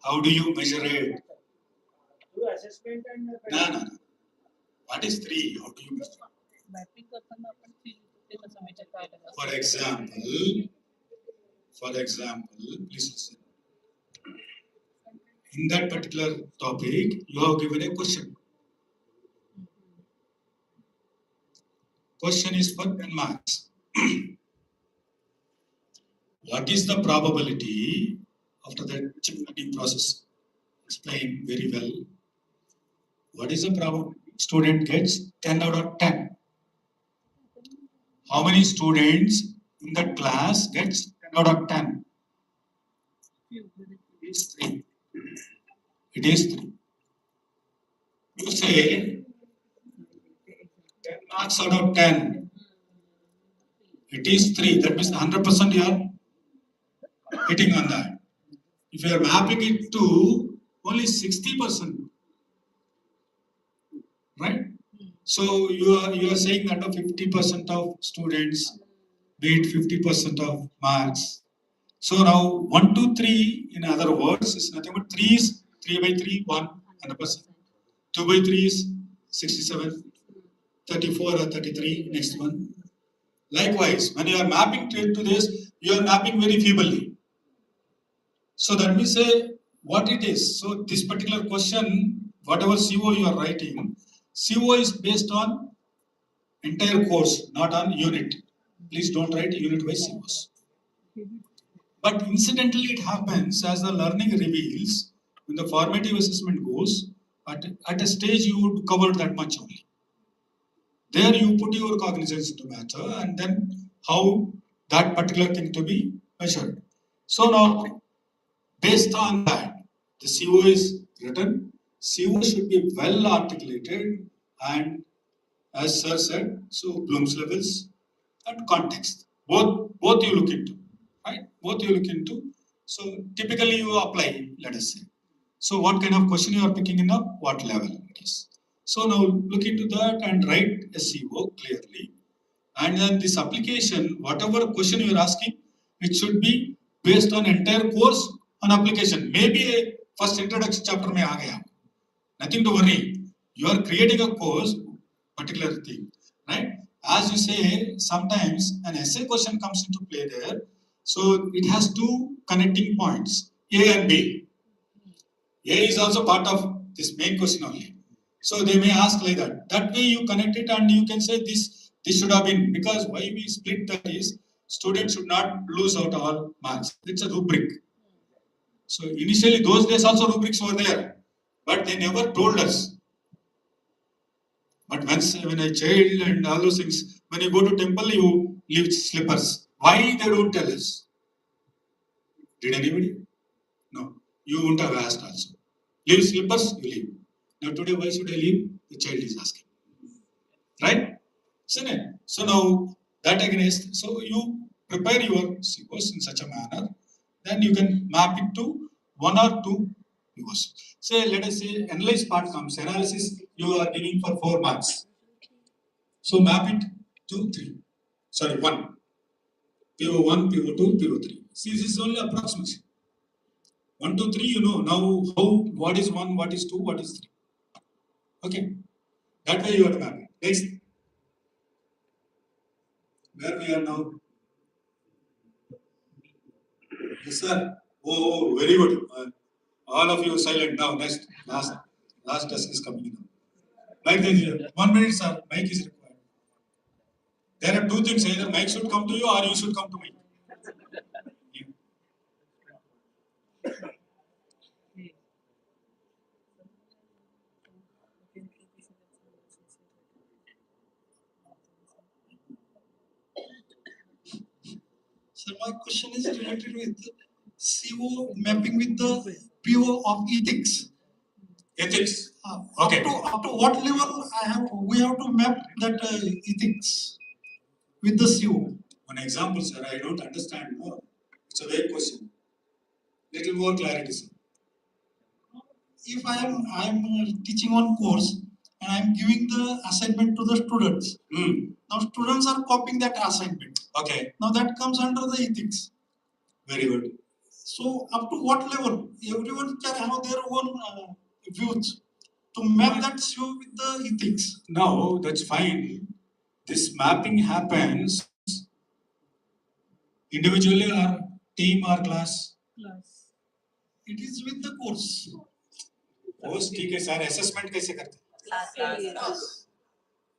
How do you measure it? Through assessment and. No. What is 3? How do you measure it? Mapping करताना आपण feel ते कसं measure करायला. For example, please listen. In that particular topic, you have given a question. Question is for 10 marks. What is the probability after that chip cutting process? Explain very well. What is the probability? Student gets 10 out of 10. How many students in that class gets 10 out of 10? It is 3. It is 3. You say 10 marks out of 10. It is 3. That means 100% you are hitting on that. If you are mapping it to only 60%, right? So you are saying that 50% of students beat 50% of marks. So now 1, 2, 3, in other words, is nothing but 3 is 3 by 3, 100%. 2 by 3 is 67, 34 or 33, next one. Likewise, when you are mapping to this, you are mapping very feebly. So that means what it is. So this particular question, whatever CO you are writing, CO is based on entire course, not on unit. Please don't write unit-wise COs. But incidentally, it happens as the learning reveals, when the formative assessment goes, at a stage you would cover that much only. There you put your cognizance into matter and then how that particular thing to be measured. So now, based on that, the CO is written. CO should be well articulated and, as sir said, so Bloom's levels and context. Both you look into, right? Both you look into. So typically you apply, let us say. So what kind of question you are picking in up, what level it is. So now look into that and write a CO clearly. And then this application, whatever question you are asking, it should be based on entire course on application. Maybe a first introduction chapter mein aa gaya. Nothing to worry. You are creating a course, particular thing, right? As you say, sometimes an essay question comes into play there. So it has two connecting points, A and B. A is also part of this main question only. So they may ask like that. That way you connect it and you can say this should have been, because why we split that is, students should not lose out all marks. It's a rubric. So initially those days also rubrics were there, but they never told us. But when a child and all those things, when you go to temple, you leave slippers. Why they don't tell us? Did anybody? No. You wouldn't have asked also. Leave slippers, you leave. Now today, why should I leave? The child is asking. Right? So now that against, so you prepare your COs in such a manner, then you can map it to 1 or 2 POs. Say, let us say, analyze part comes, analysis you are giving for 4 marks. So map it to 3. Sorry, 1. PO1, PO2, PO3. See, this is only approximation. 1, 2, 3, you know now how, what is 1, what is 2, what is 3. Okay. That way you have to map it. Next. Where we are now? Yes, sir. Oh, very good. All of you silent now. Next, last task is coming in. Mic is here. 1 minute, sir. Mic is required. There are 2 things. Either mic should come to you or you should come to me. So my question is related with CO mapping with the PO of ethics. Ethics. Okay. Up to what level we have to map that ethics with the CO? One example, sir. I don't understand. No, it's a vague question. Little more clarity, sir. If I am teaching one course and I am giving the assignment to the students. Now students are copying that assignment. Okay. Now that comes under the ethics. Very good. So up to what level? Everyone can have their own views to map that CO with the ethics. No, that's fine. This mapping happens individually or team or class. It is with the course. Course ठीक है sir assessment कैसे करते हैं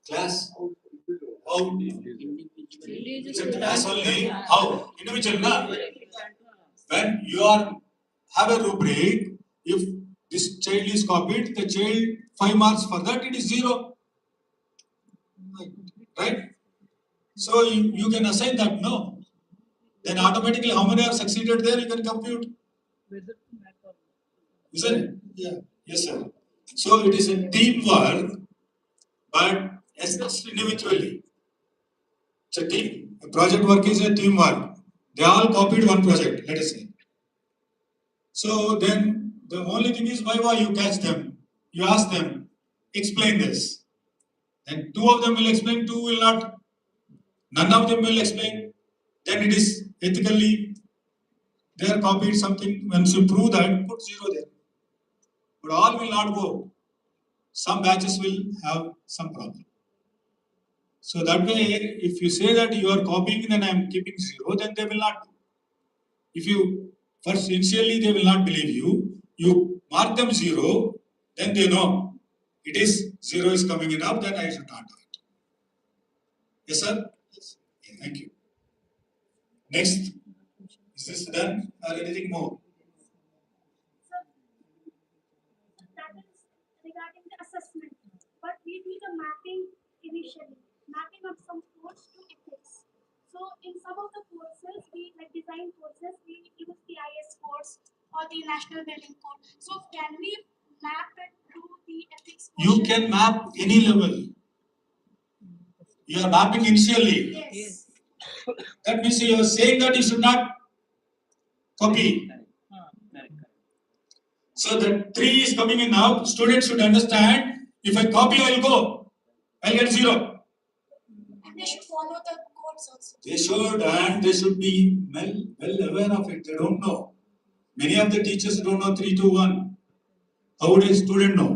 class how it's a class only how individual na when you are have a rubric if this child is copied the child 5 marks for that it is 0 right so you can assign that no then automatically how many are succeeded there you can compute isn't it Yeah. yes sir so it is a teamwork but assessed individually it's a team a project work is a teamwork they all copied one project let us say so then the only thing is why you catch them you ask them explain this then two of them will explain two will not none of them will explain then it is ethically they are copied something once you prove that put 0 there but all will not go some batches will have some problem so that way if you say that you are copying then I am keeping 0 then they will not do if you first initially they will not believe you you mark them 0 then they know it is 0 is coming in up then I should not do it yes sir yes. Okay, thank you next is this done or anything more That is regarding the assessment. But we do the mapping initially, mapping of some course to ethics. So in some of the courses, we like design courses, we use the IS course or the National Building Code. So can we map it to the ethics you portion? can map any level you are mapping initially Yes. that means you are saying that you should not copy so the 3 is coming in now students should understand if I copy I will go I'll get 0 And they should follow the codes also. they should and they should be well aware of it they don't know many of the teachers don't know 3 2 1 how would a student know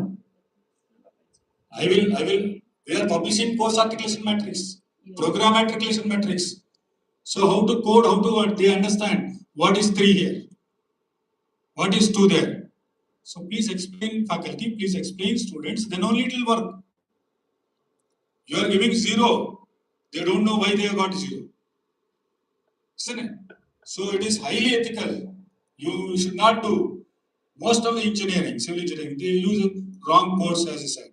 I will we are publishing course articulation matrix program articulation matrix so how to code how to what they understand what is 3 here what is 2 there so please explain faculty please explain students then only it will work you are giving 0 they don't know why they have got 0 isn't it so it is highly ethical you should not do most of the engineering civil engineering they use a wrong course as I said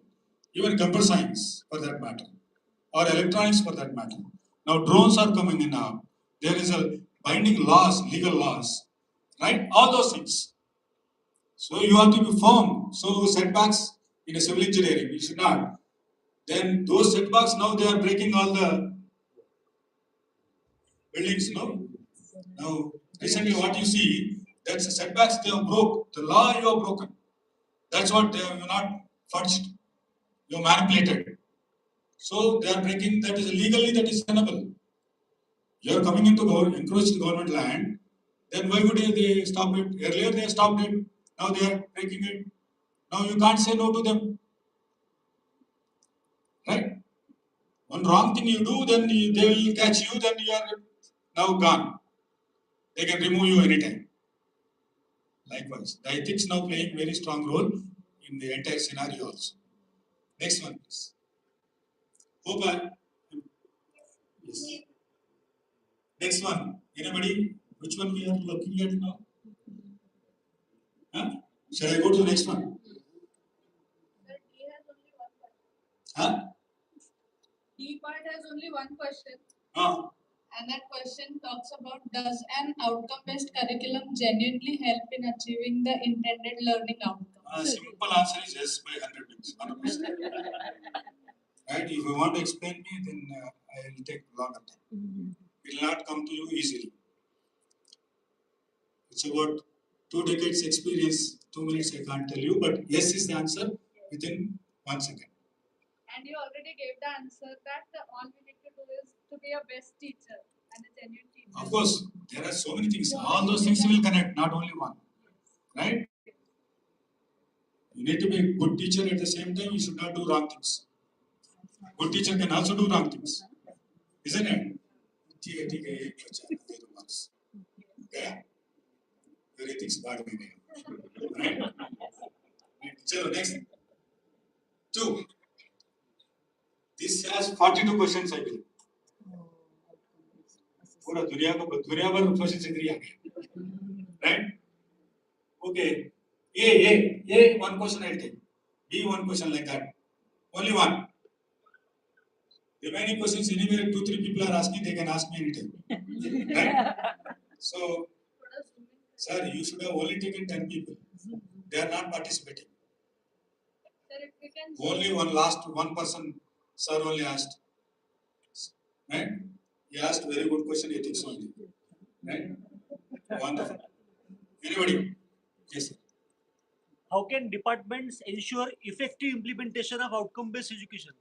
even computer science for that matter or electronics for that matter now drones are coming in now there is a binding laws legal laws right all those things so you have to be firm so setbacks in a civil engineering you should not then those setbacks now they are breaking all the buildings no now recently what you see that's the setbacks they have broke the law you have broken that's what they have not fudged you manipulated so they are breaking that is legally that is tenable you are coming into encroached government land then why would they stop it earlier they stopped it now they are breaking it now you can't say no to them right one wrong thing you do then they will catch you then you are now gone they can remove you anytime likewise the ethics now playing very strong role in the entire scenario also next one please hope I yes next one anybody which one we are looking at now huh? Shall I go to the next one Sir, D has only one question. huh? D part has only one question. Huh? And that question talks about, does an outcome-based curriculum genuinely help in achieving the intended learning outcome? Simple answer is yes by 100 bits, 100%. Right? If you want to explain me, then I will take longer time. It will not come to you easily. It's about 2 decades experience, 2 minutes I can't tell you, but yes is the answer within 1 second. And you already gave the answer that all we need to do is to be a best teacher and a genuine teacher. Of course, there are so many things. All those things will connect, not only one. Right? You need to be a good teacher at the same time, you should not do wrong things. Good teacher can also do wrong things. Isn't it? Yeah. Your ethics bad में गए. Right? So next. 2. This has 42 questions, I believe. पूरा दुनिया भर question इधर आ गए. Right? Okay. A, one question I'll take. B, one question like that. Only one. Remaining questions, anywhere 2-3 people are asking, they can ask me anytime. Right? So, sir, you should have only taken 10 people. They are not participating. Sir, if we can Only one person, sir only asked. Right? He asked very good question, ethics only. Right? Wonderful. Anybody? Yes, sir. How can departments ensure effective implementation of outcome-based education?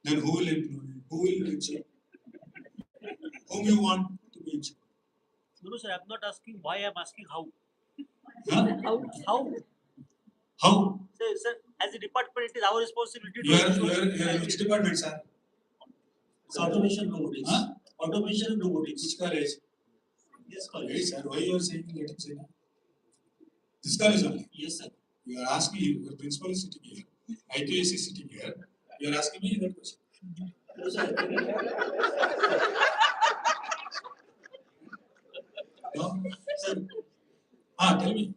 Then who will implement? Who will ensure? Whom you want to be ensured? No, sir, I'm not asking why, I'm asking how. Huh? How? How? Sir, as a department, it is our responsibility to You ensure. are in which department, sir? It's automation robotics. Huh? Automation and robotics. Which college? Yes, college. Hey, sir, why you are saying let him say that? This college only. Yes, sir. You are asking, your principal is sitting here, IQS is sitting here. You are asking me that question. No, sir. No? Sir, Tell me.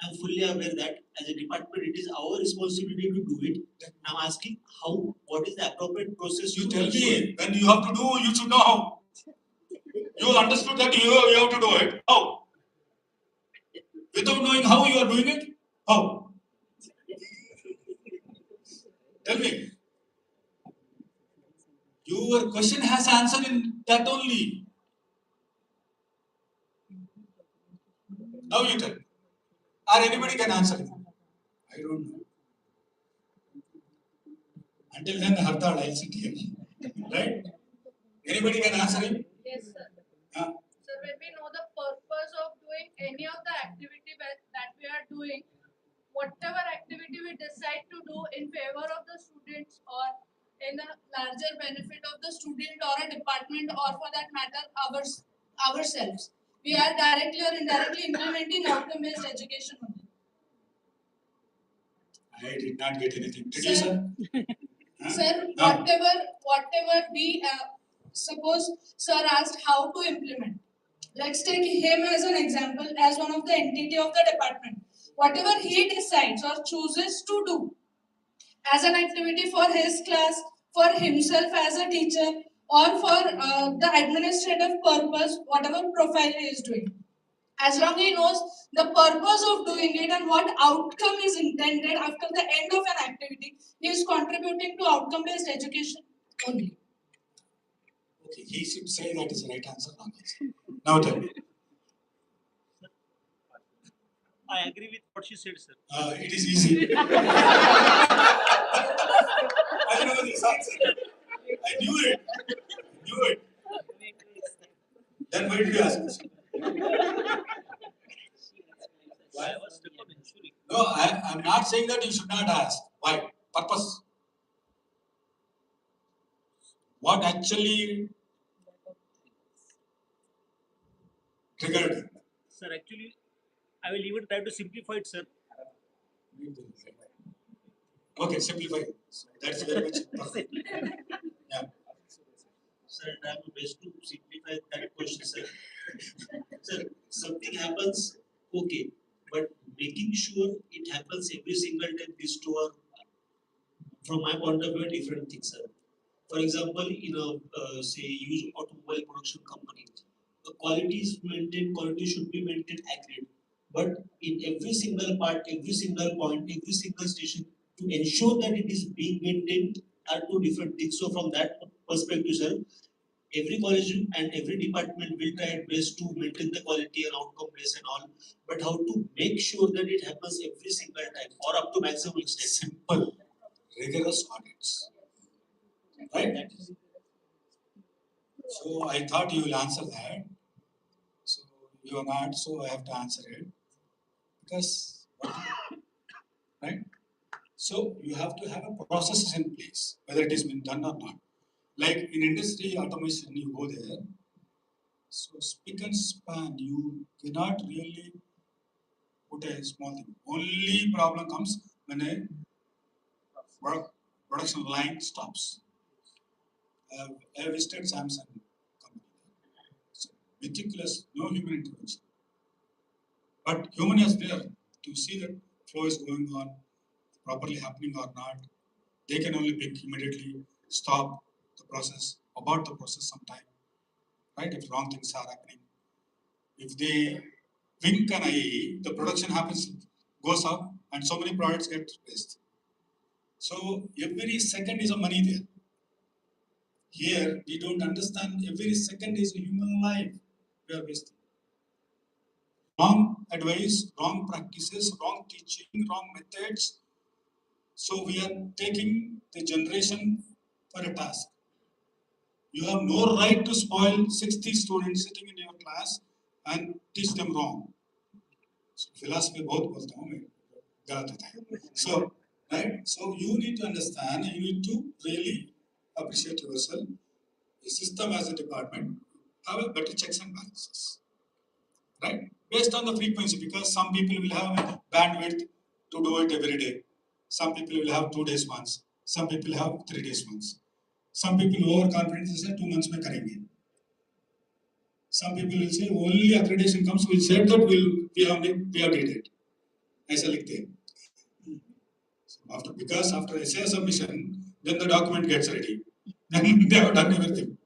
I'm fully aware that as a department, it is our responsibility to do it. I'm asking how, what is the appropriate process? You to tell ensure- me. When you have to do, you should know how. You understood that you have to do it. How? Without knowing how you are doing it? How? Tell me. Your question has answer in that only. Now you tell. Or anybody can answer it. I don't know. Until then, Hartal, I'll sit here. Right? Anybody can answer him? Yes, sir. Huh? So when we know the purpose of doing any of the activity that we are doing, whatever activity we decide to do in favor of the students or in a larger benefit of the student or a department or for that matter ourselves, we are directly or indirectly implementing outcome-based education only. I did not get anything. Did Sir, you, sir? Huh? Sir, No. whatever we suppose sir asked how to implement. Let's take him as an example, as one of the entity of the department. Whatever he decides or chooses to do as an activity for his class, for himself as a teacher, or for the administrative purpose, whatever profile he is doing. As long as he knows the purpose of doing it and what outcome is intended after the end of an activity, he is contributing to outcome-based education only. Okay, he should say that is the right answer. Wrong answer. Now tell me. I agree with what she said, sir. It is easy. I know this answer. I knew it. Then why did you ask this? Why I was stuck on ensuring? No, I'm not saying that you should not ask. Why? Purpose. What actually triggered it? Sir, actually, I will even try to simplify it, sir. Okay, simplify. That's very much perfect. Yeah. Sir, I am best to simplify that question, sir. Sir, something happens, okay, but making sure it happens every single time, these two are, from my point of view, different things, sir. For example, in a say huge automobile production production company. The quality is maintained, quality should be maintained accurate. But in every single part, every single point, every single station, to ensure that it is being maintained are two different things. So from that perspective, sir, every college and every department will try its best to maintain the quality and outcome base and all. But how to make sure that it happens every single time or up to maximum extent? Simple, rigorous audits. Right? So I thought you will answer that. So you are not, so I have to answer it. Because, right? So you have to have a processes in place, whether it has been done or not. Like in industry automation, you go there. So spick and span, you cannot really put a small thing. Only problem comes when a production line stops. I have visited Samsung company. So meticulous, no human intervention. But human is there to see that flow is going on, properly happening or not. They can only pick immediately, stop the process, abort the process sometime, right? If wrong things are happening. If they wink an eye, the production happens, goes up, and so many products get waste. So every second is a money there. Here we don't understand every second is a human life we are wasting. Wrong advice, wrong practices, wrong teaching, wrong methods. So we are taking the generation for a task. You have no right to spoil 60 students sitting in your class and teach them wrong. So philosophy बहुत बोलता हूँ मैं गलत होता है. So right, so you need to understand. You need to really appreciate yourself. The system as a department have a better checks and balances. Right, based on the frequency, because some people will have a bandwidth to do it every day. Some people will have 2 days once. Some people have 3 days once. Some people overconfident will say 2 months में करेंगे. Some people will say only accreditation comes. We said that we have did it. ऐसा लिखते हैं. After essay submission, then the document gets ready. Then they have done everything.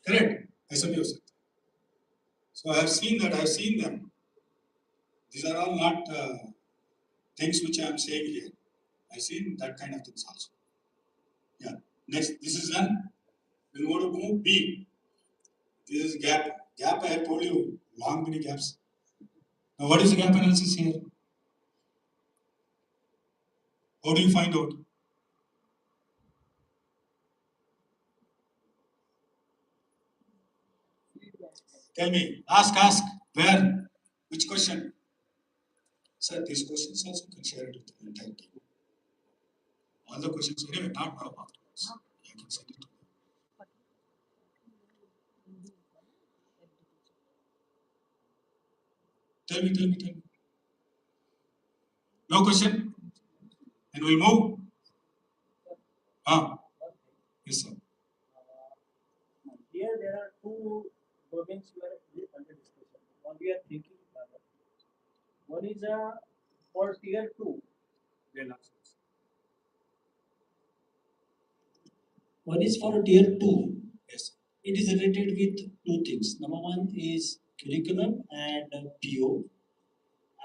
Correct? ऐसा भी हो सकता है. So I have seen that. I have seen them. These are all not things which I am saying here. I have seen that kind of things also. Yeah. Next, this is done. We want to move B. This is gap. Gap, I have told you, long many gaps. Now, what is the gap analysis here? How do you find out? Tell me. Ask. Where? Which question? Sir, these questions also can share it with the entire team. All the questions, anyway, not now afterwards. I can send it to them. Tell me. No question? And we'll move? Yes, sir. Here there are two domains we are under discussion. One we are thinking about. One is for tier 2. One is for tier 2. Yes. It is related with two things. Number one is curriculum and PO.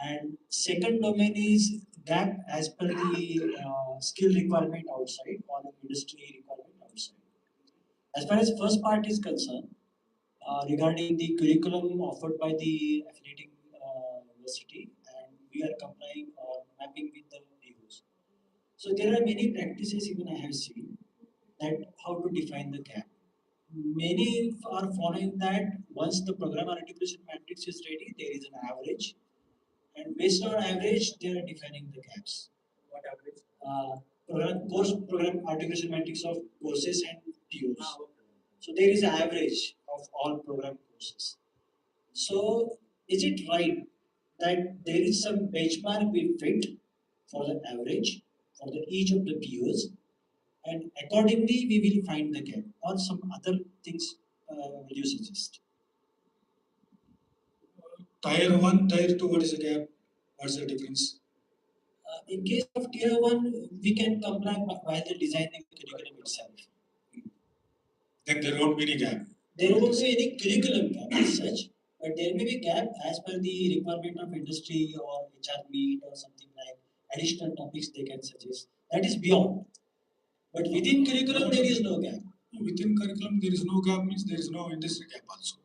And second domain is gap as per the skill requirement outside or industry requirement outside. As far as first part is concerned, regarding the curriculum offered by the affiliating university, and we are complying or mapping with the POs. So there are many practices even I have seen that how to define the gap. Many are following that once the program articulation matrix is ready, there is an average, and based on average, they are defining the gaps. What average? Program articulation matrix of courses and POs. So there is an average of all program courses. So is it right that there is some benchmark we fit for the average for the each of the POs, and accordingly we will find the gap, or some other things will you suggest? Tier 1, tier 2, what is the gap? What's the difference? In case of tier 1, we can comply while designing the curriculum itself. Then there won't be any gap. There won't be any curriculum gap as such, but there may be gap as per the requirement of industry or HR meet or something like additional topics they can suggest. That is beyond. But within curriculum, there is no gap. Within curriculum, there is no gap means there is no industry gap also.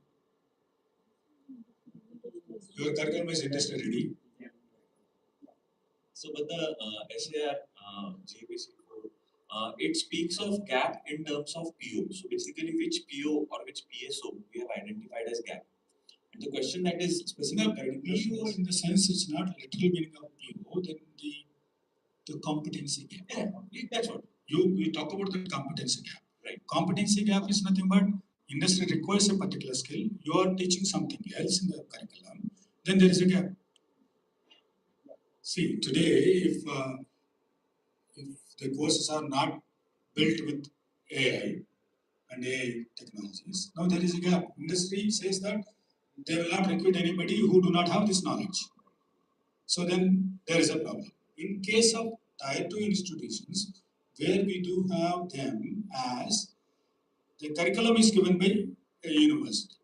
Your curriculum is industry ready. So, but the SAR JBC code, it speaks of gap in terms of PO. So, basically, which PO or which PSO we have identified as gap. And the question that is specific regarding PO in the sense it's not literal meaning of PO, then the competency gap. Yeah, that's what. You talk about the competency gap. Right. Competency gap is nothing but industry requires a particular skill. You are teaching something else in the curriculum, then there is a gap. See, today, if the courses are not built with AI and AI technologies, now there is a gap. Industry says that they will not recruit anybody who do not have this knowledge. So then there is a problem. In case of tier 2 institutions, where we do have them as the curriculum is given by a university.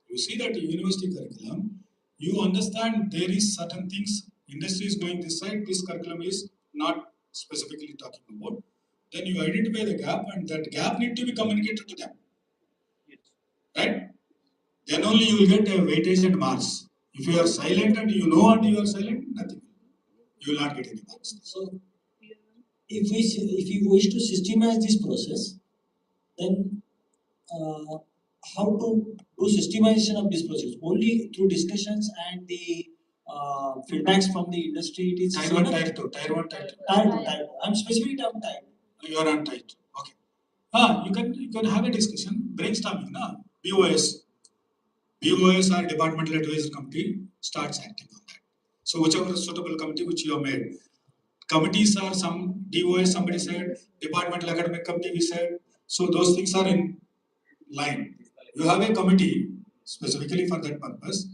You see that university curriculum, you understand there is certain things, industry is going this side, this curriculum is not specifically talking about. Then you identify the gap and that gap need to be communicated to them. Right? Then only you will get a weightage and marks. If you are silent and you know and you are silent, nothing. You will not get any marks. So, if you wish to systemize this process, then how to do systemization of this process? Only through discussions and the feedbacks from the industry. It is Tier 1, Tier 2, Tier 1, Tier 2. Tier 2, Tier 2. I'm specifically on Tier 2. You are on Tier 2. Okay. You can have a discussion, brainstorming, na? BOS. BOS or Departmental Advisory Committee starts acting on that. So whichever suitable committee which you have made. Committees are some DOS, somebody said, Departmental Academic Committee, we said. So those things are in line. You have a committee specifically for that purpose,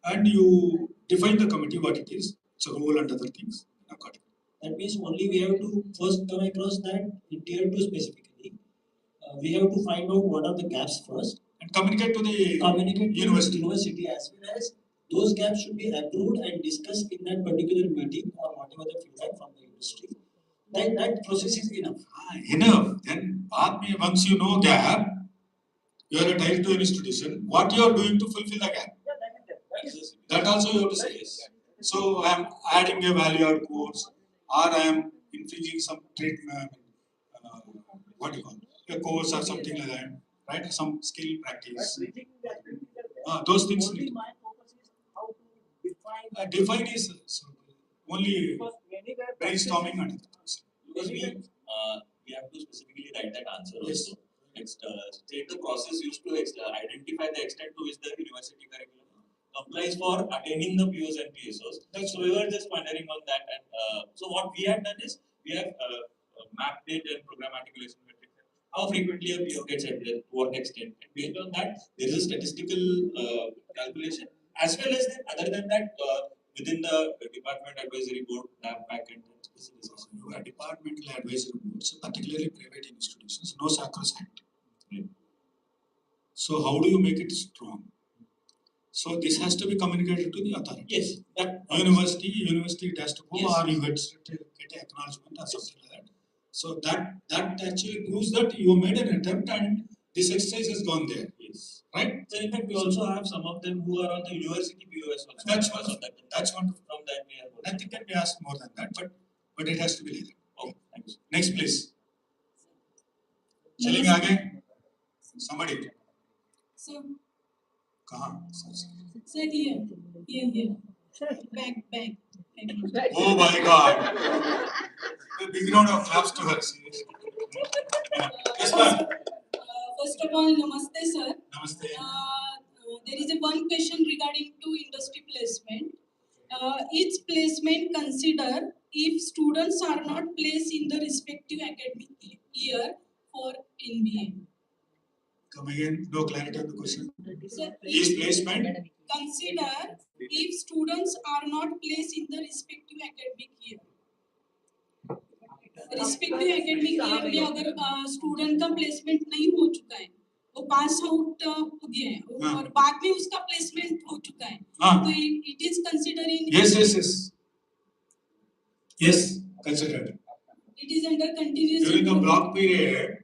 and you define the committee what it is, its role and other things accordingly. That means only we have to first come across that in tier 2 specifically. We have to find out what are the gaps first and communicate to the university as well as those gaps should be approved and discussed in that particular meeting or whatever the feedback from the industry. That process is enough. Enough. Then once you know gap, you are a Tier 2 institution. What you are doing to fulfill the gap? That also you have to say yes. So I am adding a value-add course, or I am infringing some treatment. What do you call it? A course or something like that, right? Some skill practice. Those things. Define is only brainstorming and because we have to specifically write that answer also. State the process used to identify the extent to which the university curriculum complies for attaining the POs and PSOs. So we were just pondering on that, and so what we have done is we have mapped it and program articulation metrics. How frequently a PO gets addressed, to what extent, and based on that, there is a statistical calculation, as well as other than that, within the department advisory board, NAP packet. Departmental advisory boards, particularly private institutions, no sacrosanct. So how do you make it strong? So this has to be communicated to the authority. Yes. That university it has to go, yes. Or you get an acknowledgement or something like that. So that actually proves that you made an attempt and this exercise has gone there. Yes. Right? So in fact, we also have some of them who are on the university POS also. That's wonderful. That's wonderful. From that we have. Nothing can be asked more than that, but it has to be like that. Okay, thanks. Next, please. चलेंगे आगे. Somebody. Sir. कहाँ? Sir, here. Back. Oh my God! A big round of claps to her. Yes, ma'am. First of all, namaste, sir. Namaste. There is one question regarding to industry placement. Each placement consider if students are not placed in the respective academic year for NBA. Come again. No clarity on the question. Sir, Each placement. Consider if students are not placed in the respective academic year. Respective academic year में अगर student का placement नहीं हो चुका है, वो pass out हो गया है हाँ। और बाद में उसका प्लेसमेंट हो चुका है हाँ। तो it is considering Yes, considered. it is under continuous During the improvement. block period,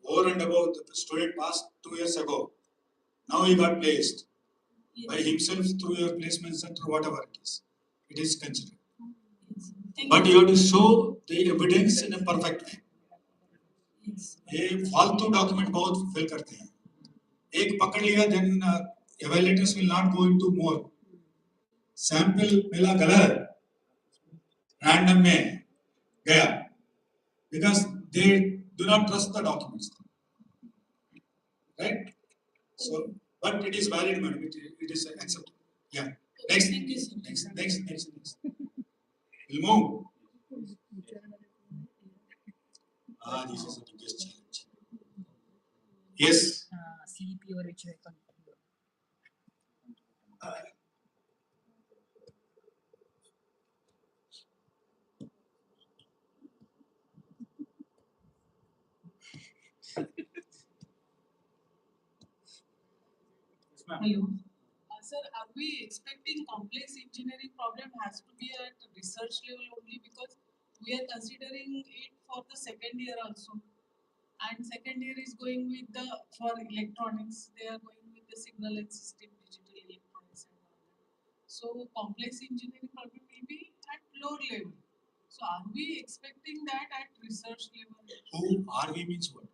over and above the student passed 2 years ago. Now he got placed by himself through your placement center, whatever it is. It is considered. But you have to show the evidence in a perfect way. ये फालतू document बहुत fill करते हैं एक पकड़ लिया then evaluators will not go into more sample मिला गलत रैंडम में गया because they do not trust the documents, right? So but it is valid, madam. It is acceptable. Yeah. Next. We'll move. This is the biggest challenge. Yes. CP or HY Hello. Sir, are we expecting complex engineering problem has to be at research level only because we are considering it for the second year also, and second year is going with the for electronics they are going with the signal and system digital electronics and all that. So complex engineering problem will be at lower level. So are we expecting that at research level? Who RV means what?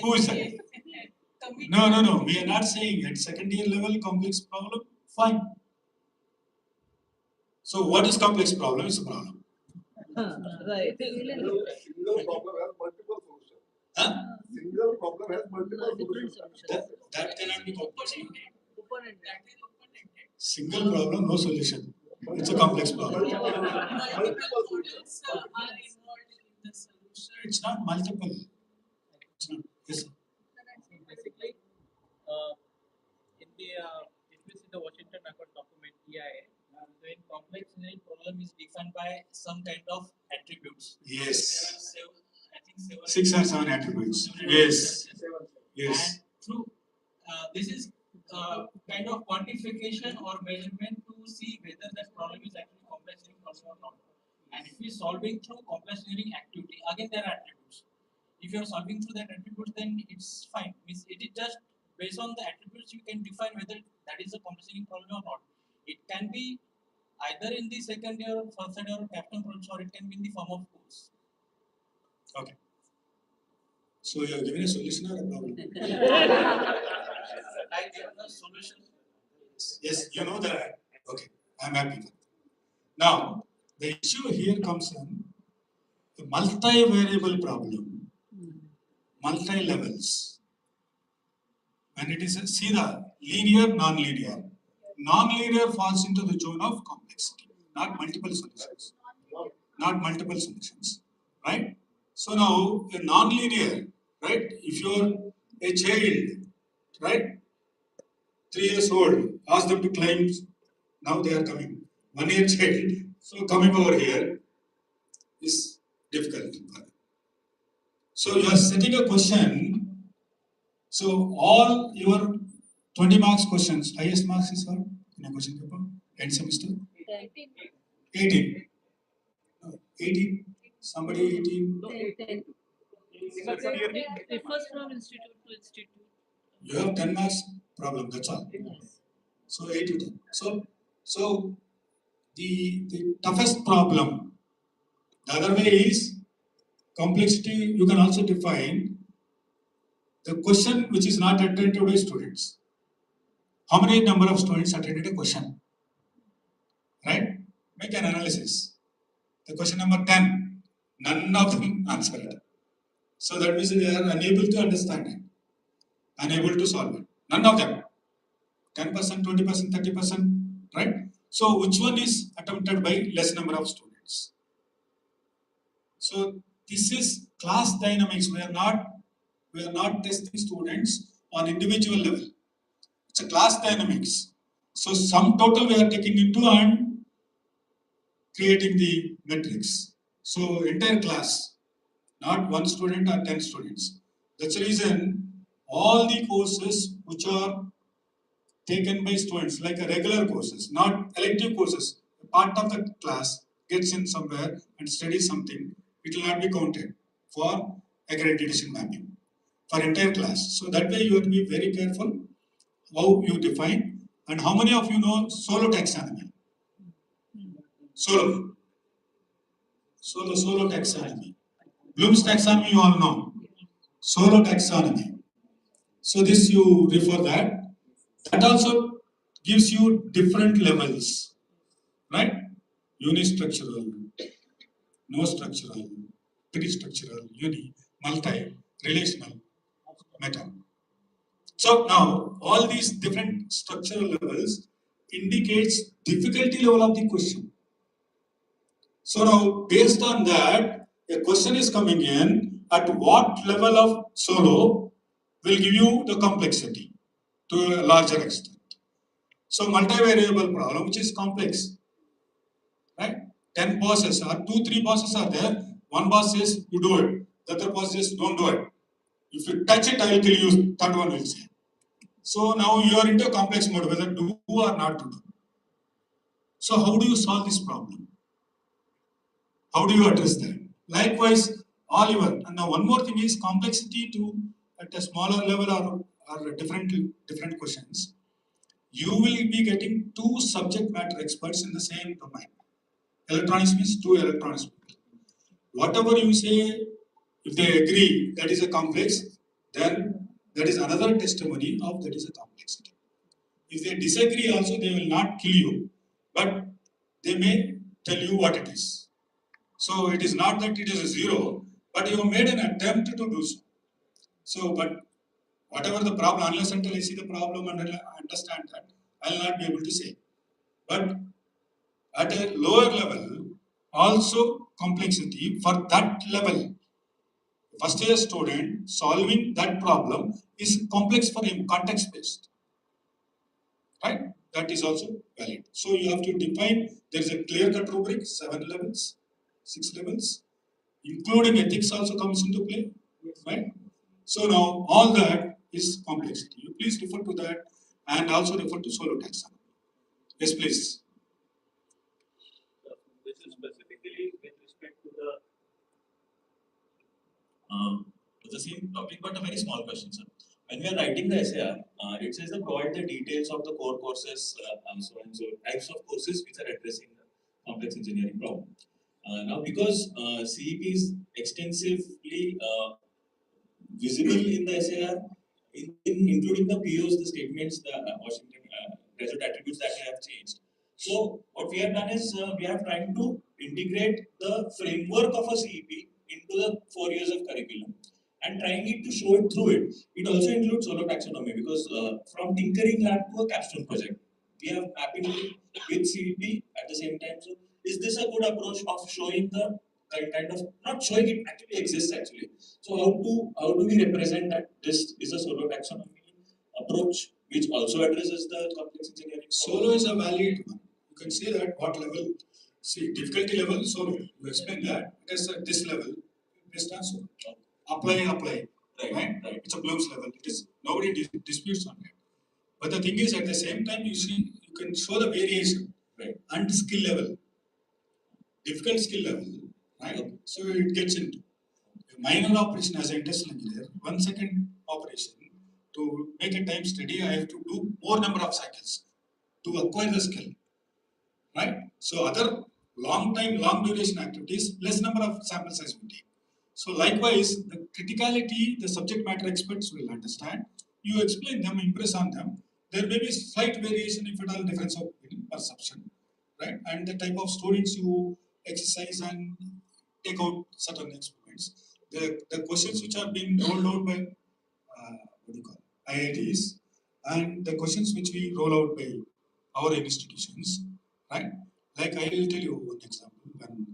Who is that? No. We are not saying at second year level complex problem. Fine. So what is complex problem? Is a problem. Right. Single problem has multiple solutions. Huh? Single problem has multiple solutions. That cannot be complex. Open-ended. Single problem, no solution. It's a complex problem. Multiple models are involved in the solution. It's not multiple. It's not. Yes. Basically, in the if you see the Washington Accord document EIA, then complex engineering problem is defined by some kind of attributes. Yes. There are I think 6 or 7 attributes. Yes. Yes. And through this is kind of quantification or measurement to see whether that problem is actually complex engineering problem or not. And if we are solving through complex engineering activity, again there are attributes. If you are solving through that attribute, then it's fine. Means it is just based on the attributes you can define whether that is a complex engineering problem or not. It can be either in the second year or first year or capstone projects, or it can be in the form of course. Okay. So you are giving a solution or a problem? I give the solution. Yes, you know that. Okay, I'm happy with that. Now, the issue here comes in the multi-variable problem, multi-levels. When it is see the linear, non-linear. Non-linear falls into the zone of complexity, not multiple solutions. Not multiple solutions, right? So now a non-linear, right? If you're a child, right? 3 years old, ask them to climb. Now they are coming. 1 year child, so coming over here is difficult. So you are setting a question. So all your 20 marks questions, highest marks is what in a question paper? End semester? 18. 18. Somebody 18. 10. Differs from institute to institute. You have 10 marks problem, that's all. Yes. So 8 to 10. So the toughest problem, the other way is complexity. You can also define the question which is not attended by students. How many number of students attended a question? Right? Make an analysis. The question number 10, none of them answered. So that means they are unable to understand it, unable to solve it. None of them. 10%, 20%, 30%, right? So which one is attempted by less number of students? So this is class dynamics. We are not testing students on individual level. It's a class dynamics. So sum total we are taking into and creating the metrics. So entire class, not one student or 10 students. That's the reason all the courses which are taken by students, like a regular courses, not elective courses. A part of the class gets in somewhere and studies something, it will not be counted for accreditation mapping for entire class. So that way you have to be very careful how you define. And how many of you know solo taxonomy? Solo taxonomy. Bloom's taxonomy you all know. Solo taxonomy. So this you refer that. That also gives you different levels, right? Unistructural, no structural, peristructural, multi, relational, meta. So now all these different structural levels indicates difficulty level of the question. So now based on that, a question is coming in at what level of solo will give you the complexity to a larger extent. So multivariable problem, which is complex, right? 10 bosses or 2-3 bosses are there. One boss says you do it. The other boss says don't do it. If you touch it, I will kill you. Third one will say. So now you are into a complex mode, whether do or not to do. So how do you solve this problem? How do you address that? Likewise, all your, and now one more thing is complexity to at a smaller level or different questions. You will be getting 2 subject matter experts in the same domain. Electronics means 2 electronics people. Whatever you say, if they agree that is a complex, then that is another testimony of that is a complexity. If they disagree also, they will not kill you, but they may tell you what it is. So it is not that it is a 0, but you have made an attempt to do so. So, but whatever the problem, unless until I see the problem and I understand that, I will not be able to say. But at a lower level, also complexity for that level. First year student solving that problem is complex for him, context based. Right? That is also valid. So you have to define, there is a clear cut rubric, 7 levels, 6 levels, including ethics also comes into play. Right? So now all that is complexity. You please refer to that and also refer to solo taxonomy. Yes, please. This is specifically with respect to the same topic, but a very small question, sir. When we are writing the SAR, it says that provide the details of the core courses, so and so types of courses which are addressing the complex engineering problem. Now, because CEP is extensively visible in the SAR, including the POs, the statements, the Washington graduate attributes that we have changed. So what we have done is we are trying to integrate the framework of a CEP into the 4 years of curriculum and trying it to show it through it. It also includes solo taxonomy because from tinkering lab to a capstone project, we have mapping with CEP at the same time. So is this a good approach of showing the kind of, not showing it actually exists actually. So how do we represent that this is a solo taxonomy approach which also addresses the complex engineering? Solo is a valid one. You can say that what level. See, difficulty level, solo. You explain that. It is at this level, based on solo. Apply. Right? It's a Bloom's level. It is nobody disputes on that. But the thing is, at the same time, you see, you can show the variation, right? And skill level, difficult skill level, right? So it gets into a minor operation as an industrial engineer. 1 second operation to make a time study, I have to do more number of cycles to acquire the skill, right? So other long duration activities, less number of sample size we take. So likewise, the criticality, the subject matter experts will understand. You explain them, impress on them. There may be slight variation if at all difference of perception, right? And the type of students you exercise and take out certain experiments. The questions which are being rolled out by IITs and the questions which we roll out by our institutions, right? Like I will tell you one example. When,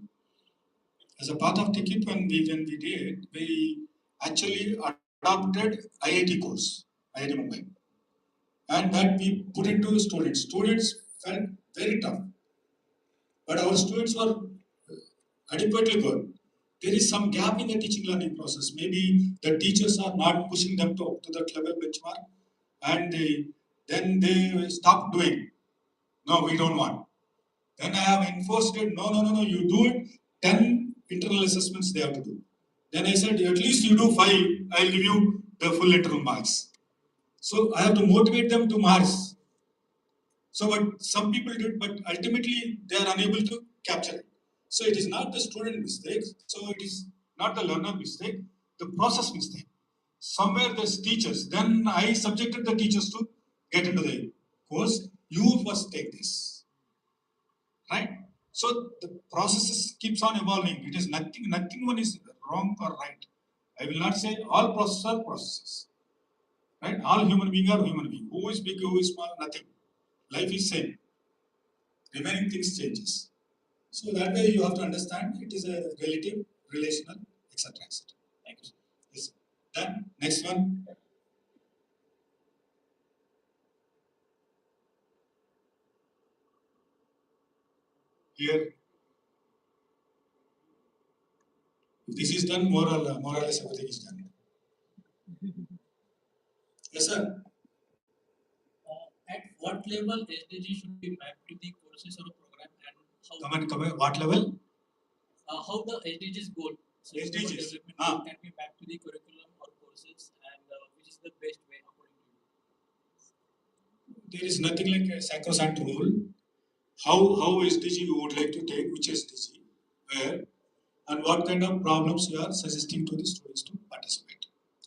as a part of TICIT, when we did, we actually adopted IIT course, IIT Mumbai, and that we put into students. Students felt very tough, but our students were adequately good. there is some gap in the teaching learning process. Maybe the teachers are not pushing them to that level benchmark, and then they stop doing. No, we don't want. Then I have enforced it. No. You do it. 10 internal assessments they have to do. Then I said, at least you do 5. I'll give you the full internal marks. So I have to motivate them to marks. So, but some people do it, but ultimately they are unable to capture it. So it is not the student mistake. So it is not the learner mistake. The process mistake. Somewhere there's teachers. Then I subjected the teachers to get into the course. You first take this, right? So the processes keeps on evolving. It is nothing one is wrong or right. I will not say all processes are processes, right? All human beings are human beings. Who is big, who is small, nothing. Life is same. Remaining things changes. So that way you have to understand it is a relative, relational, etc. etc. Thank you. Yes. Done. Next one. Here. If this is done, more or less everything is done. Yes, sir. At what level SDG should be mapped to the courses or program, and how? Come on. What level? How the SDGs goal, SDGs. development goal can be mapped to the curriculum or courses, and which is the best way according to you? There is nothing like a sacrosanct rule. How SDG you would like to take, which SDG, where, and what kind of problems you are suggesting to the students to participate,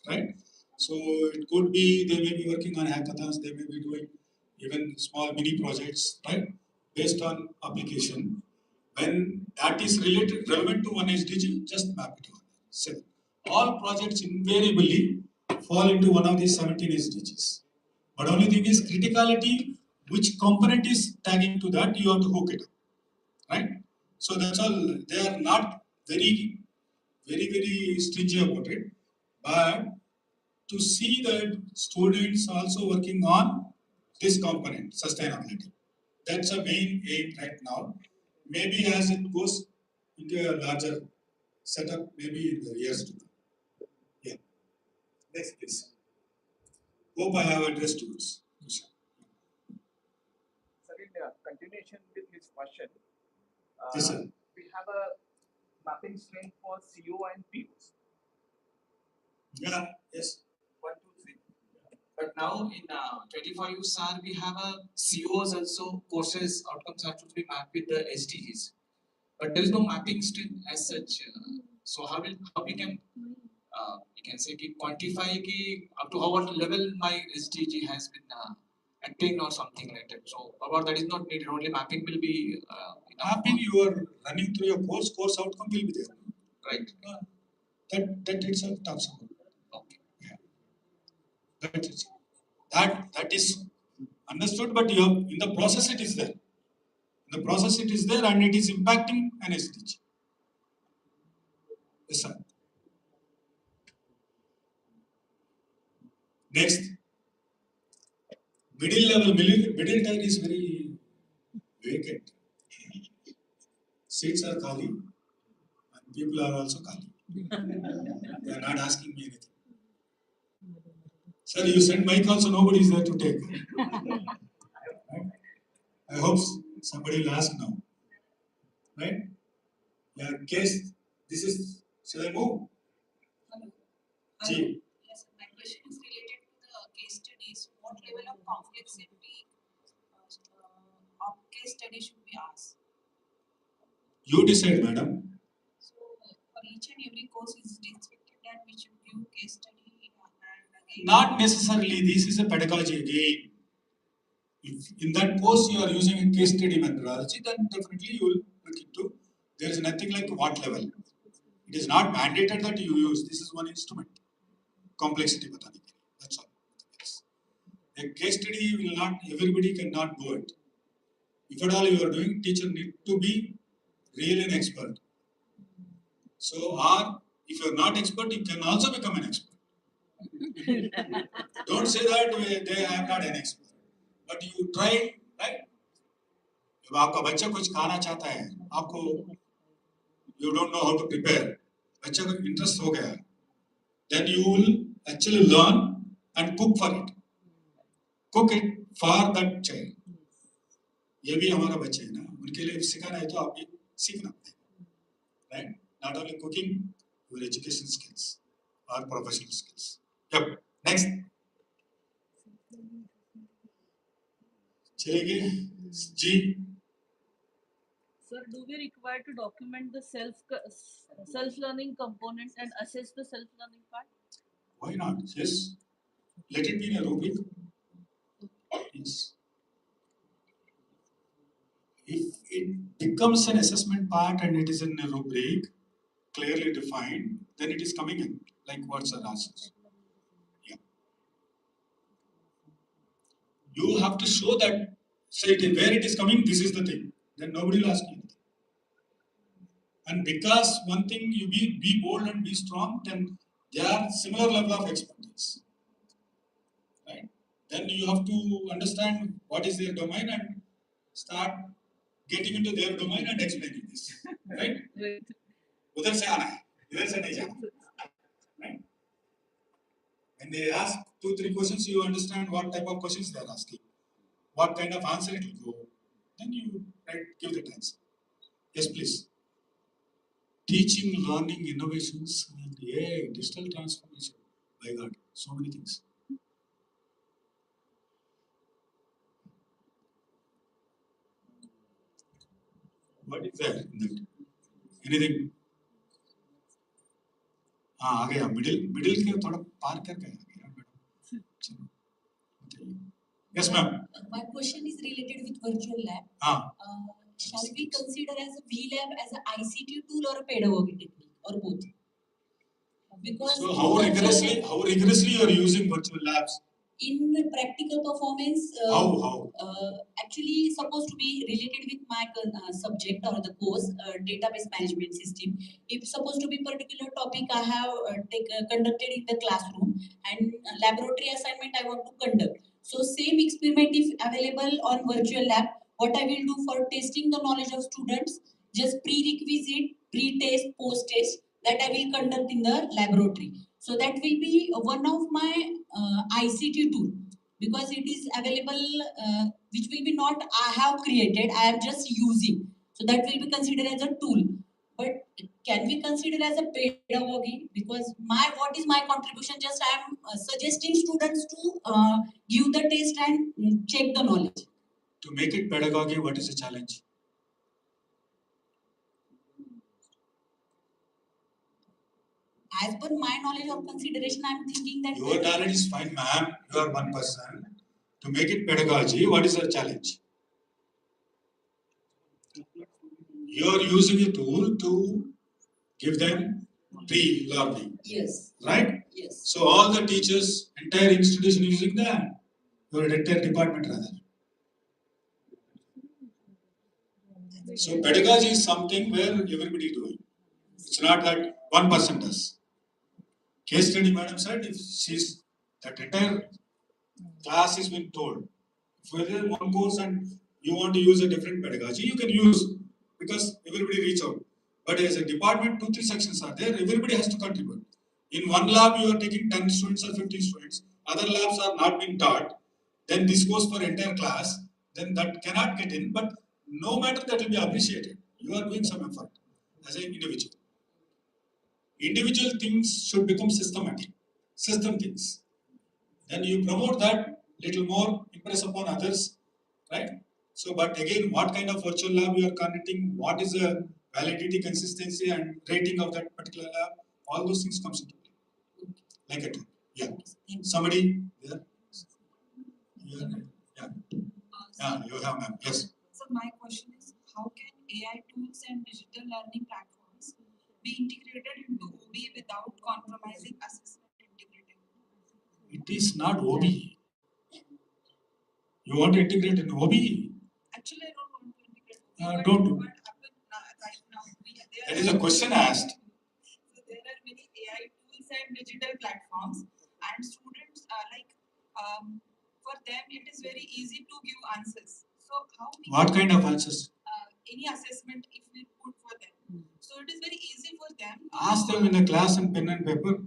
right? So it could be they may be working on hackathons, they may be doing even small mini projects, right? Based on application. When that is relevant to one SDG, just map it on. So all projects invariably fall into one of these 17 SDGs. But only thing is criticality, which component is tagging to that, you have to hook it up, right? So that's all. They are not very stringent about it, but to see that students also working on this component, sustainability. That's a main aim right now. Maybe as it goes into a larger setup, maybe in the years to come. Yeah. Next, please. Hope I have addressed yours. Sir, in continuation with his question, Yes, sir. we have a mapping strength for CO and POs. Yeah, yes. 1, 2, 3. But now in 25 SAR, we have a COs also, courses, outcomes are to be mapped with the SDGs. But there is no mapping strength as such. So how we can say ki quantify ki up to what level my SDG has been attained or something like that. So about that is not needed. Only mapping will be mapping you are running through your course outcome will be there. Right. That itself talks about. Okay. Yeah. That is understood, but you have, in the process it is there. In the process it is there and it is impacting an SDG. Yes, sir. Next. Middle tier is very vacant. Seats are khali and people are also khali. They are not asking me anything. Sir, you send mic also, nobody is there to take. Right? I hope somebody will ask now. Right? Yeah, case, this is, shall I move? Hello. Ji. Yes, my question is related to the case studies. What level of complexity of case study should be asked? You decide, madam. So, for each and every course, is it expected that we should give case study and again? Not necessarily. This is a pedagogy again. If in that course you are using a case study methodology, then definitely you will look into. There is nothing like what level. It is not mandated that you use. This is one instrument. Complexity batane. That's all. A case study will not. Everybody cannot do it. If at all you are doing, teacher need to be really an expert. So, or if you are not expert, you can also become an expert. Don't say that I am not an expert. But you try, right? जब आपका बच्चा कुछ खाना चाहता है, आपको you don't know how to prepare. बच्चे को इंटरेस्ट हो गया, then you will actually learn and cook for it. Cook it for that child. ये भी हमारा बच्चे है ना, उनके लिए सिखाना है तो आप भी सीखना पड़ेगा, right? Not only cooking, your education skills or professional skills. Yep. Next. चलेंगे जी. Sir, do we require to document the self learning component and assess the self learning part? Why not? Yes. Let it be in a rubric. Yes. If it becomes an assessment part and it is in a rubric, clearly defined, then it is coming in, like words and answers. Yeah. You have to show that, say where it is coming, this is the thing. Then nobody will ask you anything. And because one thing, you be bold and be strong, then they are similar level of expertise. Right? Then you have to understand what is their domain and start getting into their domain and explaining this. Right? उधर से आना है, इधर से नहीं जाना. Right? When they ask 2-3 questions, you understand what type of questions they are asking, what kind of answer it will go. Then you give the answer. Yes, please. Teaching, learning, innovations, and digital transformation. My God, so many things. What is there in that? Anything? हाँ, आ गया middle के थोड़ा पार करके आ गया madam. चलो बताइए. Yes, ma'am. My question is related with virtual lab. हाँ. Shall we consider as a VLab as an ICT tool or a pedagogy technique or both? Because so how rigorously you are using virtual labs? In practical performance, how? Actually supposed to be related with my subject or the course, database management system. If supposed to be particular topic I have conducted in the classroom and laboratory assignment I want to conduct. So same experiment if available on virtual lab, what I will do for testing the knowledge of students, just prerequisite, pre-test, post-test that I will conduct in the laboratory. So that will be one of my ICT tool because it is available, which will be not I have created, I am just using. So that will be considered as a tool. But can we consider as a pedagogy? Because what is my contribution? Just I am suggesting students to give the test and check the knowledge. To make it pedagogy, what is the challenge? As per my knowledge or consideration, I am thinking that your knowledge is fine, ma'am. You are one person. To make it pedagogy, what is the challenge? You are using a tool to give them pre-learning. Yes. Right? Yes. So all the teachers, entire institution using that. Your entire department rather. So pedagogy is something where everybody is doing. It's not that one person does. Case study, madam said, if she's that entire class is been told, if there is one course and you want to use a different pedagogy, you can use because everybody reach out. But as a department, 2-3 sections are there, everybody has to contribute. In one lab, you are taking 10 students or 15 students, other labs are not being taught, then this goes for entire class, then that cannot get in, but no matter that will be appreciated. You are doing some effort as an individual. Individual things should become systematic, system things. Then you promote that little more, impress upon others, right? So, but again, what kind of virtual lab you are conducting, what is the validity, consistency, and rating of that particular lab, all those things comes into play. Like a tool. Yeah. Somebody there? Yeah. Yeah. Yeah, you have, ma'am. Yes. So my question is, how can AI tools and digital learning platforms be integrated into OB without compromising assessment integrity? It is not OB. You want to integrate in OB? Actually, I don't want to integrate. Don't do. What happened right now? That is a question asked. So there are many AI tools and digital platforms, and students for them it is very easy to give answers. So how? What kind of answers? Any assessment if we put for them. So it is very easy for them Ask them in the class and pen and paper.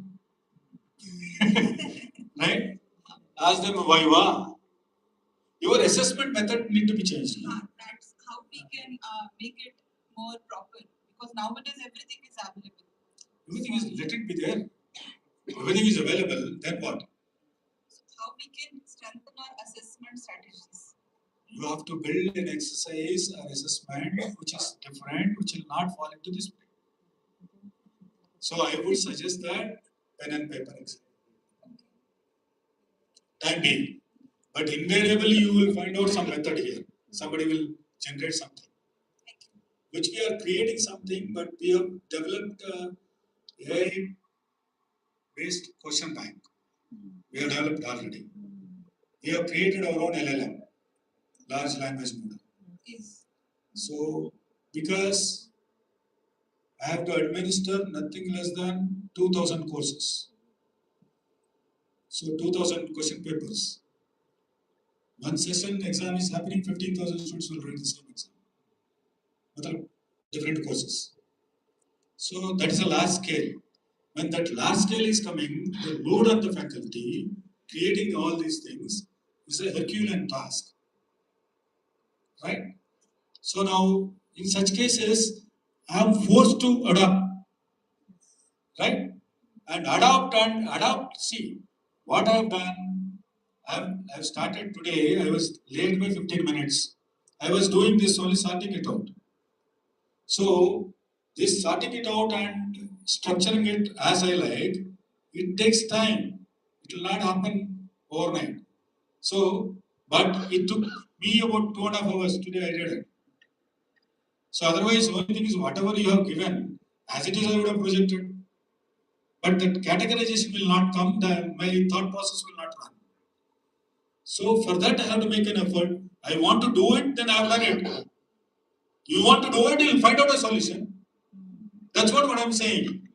Right? Ask them why. Your assessment method need to be changed. That's how we can make it more proper, because nowadays everything is available. Everything is, let it be there. Everything is available, then what? So how we can strengthen our assessment strategies? You have to build an exercise or assessment which is different, which will not fall into this. So I would suggest that pen and paper exam. Time being. But invariably you will find out some method here. Somebody will generate something. Which we are creating something, but we have developed AI based question bank. We have developed already. We have created our own LLM, large language model. Yes. So because I have to administer nothing less than 2000 courses. So 2000 question papers. One session exam is happening, 15,000 students will write the same exam. With different courses. So that is a large scale. When that large scale is coming, the load on the faculty, creating all these things, is a Herculean task. Right? So now, in such cases, I am forced to adopt. Right? And adopt. See, what I have done, I have started today, I was late by 15 minutes. I was doing this only sorting it out. So, this sorting it out and structuring it as I like, it takes time. It will not happen overnight. So, but it took me about 2.5 hours today. I did it. So otherwise, the only thing is whatever you have given, as it is, I would have projected. But that categorization will not come. My thought process will not run. So for that, I have to make an effort. I want to do it, then I have done it. You want to do it, you'll find out a solution. That's what I'm saying.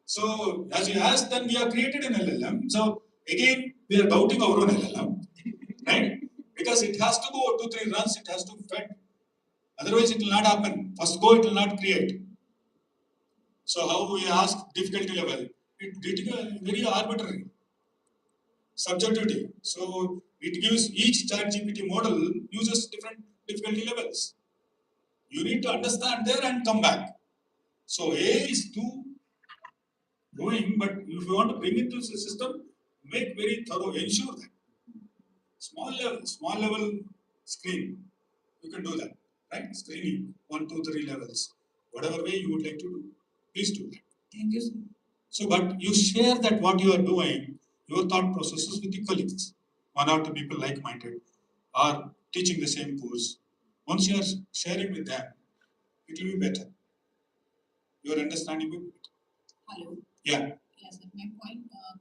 So as you asked, then we have created an LLM. So again, we are doubting our own LLM, right? Because it has to go 2-3 runs, it has to fed. Otherwise, it will not happen. First go, it will not create. So how we ask difficulty level? It is very arbitrary, subjectivity. So it gives each ChatGPT model uses different difficulty levels. You need to understand there and come back. So A is too growing, but if you want to bring it to the system, make very thorough, ensure that. Small level screen, you can do that, right? Screening, 1, 2, 3 levels. Whatever way you would like to do, please do that. Thank you, sir. So, but you share that what you are doing, your thought processes with your colleagues. 1 or 2 people like-minded are teaching the same course. Once you are sharing with them, it will be better. Your understanding will be better. Hello. Yeah. Yes, sir. My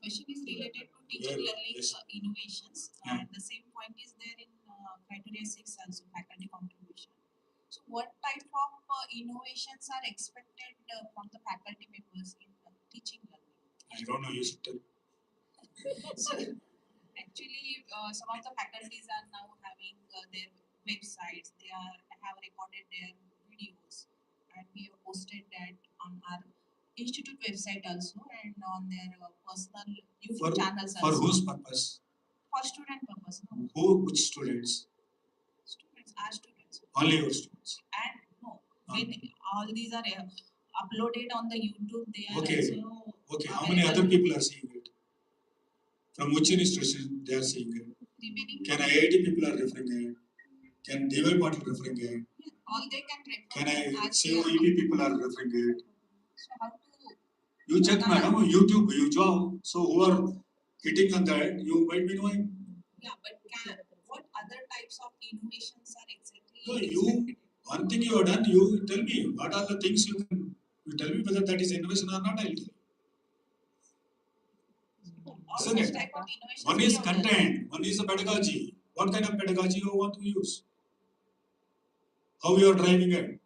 question is related to teaching learning innovations. And the same point is there in criteria 6 also, faculty contribution. So what type of innovations are expected from the faculty members in teaching learning? I don't know, you should tell. So actually, some of the faculties are now having their websites. They have recorded their videos, and we have posted that on our institute website also, and on their personal YouTube channels also. For whose purpose? For student purpose. No? Which students? Students, our students. Only your students. And no, when all these are uploaded on the YouTube, they are Okay. also. Okay. How many other people are seeing it? From which institution they are seeing it? Remaining. Can IIT people are referring it? Can DY Patil referring it? All they can refer. Can I COEP people are referring it? So how to? You check, madam, YouTube, you job. So who are hitting on that, you might be knowing. Yeah, but what other types of innovations are exactly? No, you, one thing you have done, you tell me, what are the things you can, you tell me whether that is innovation or not, I'll tell you. Isn't it? One is content, one is the pedagogy. What kind of pedagogy you want to use? How you are driving it?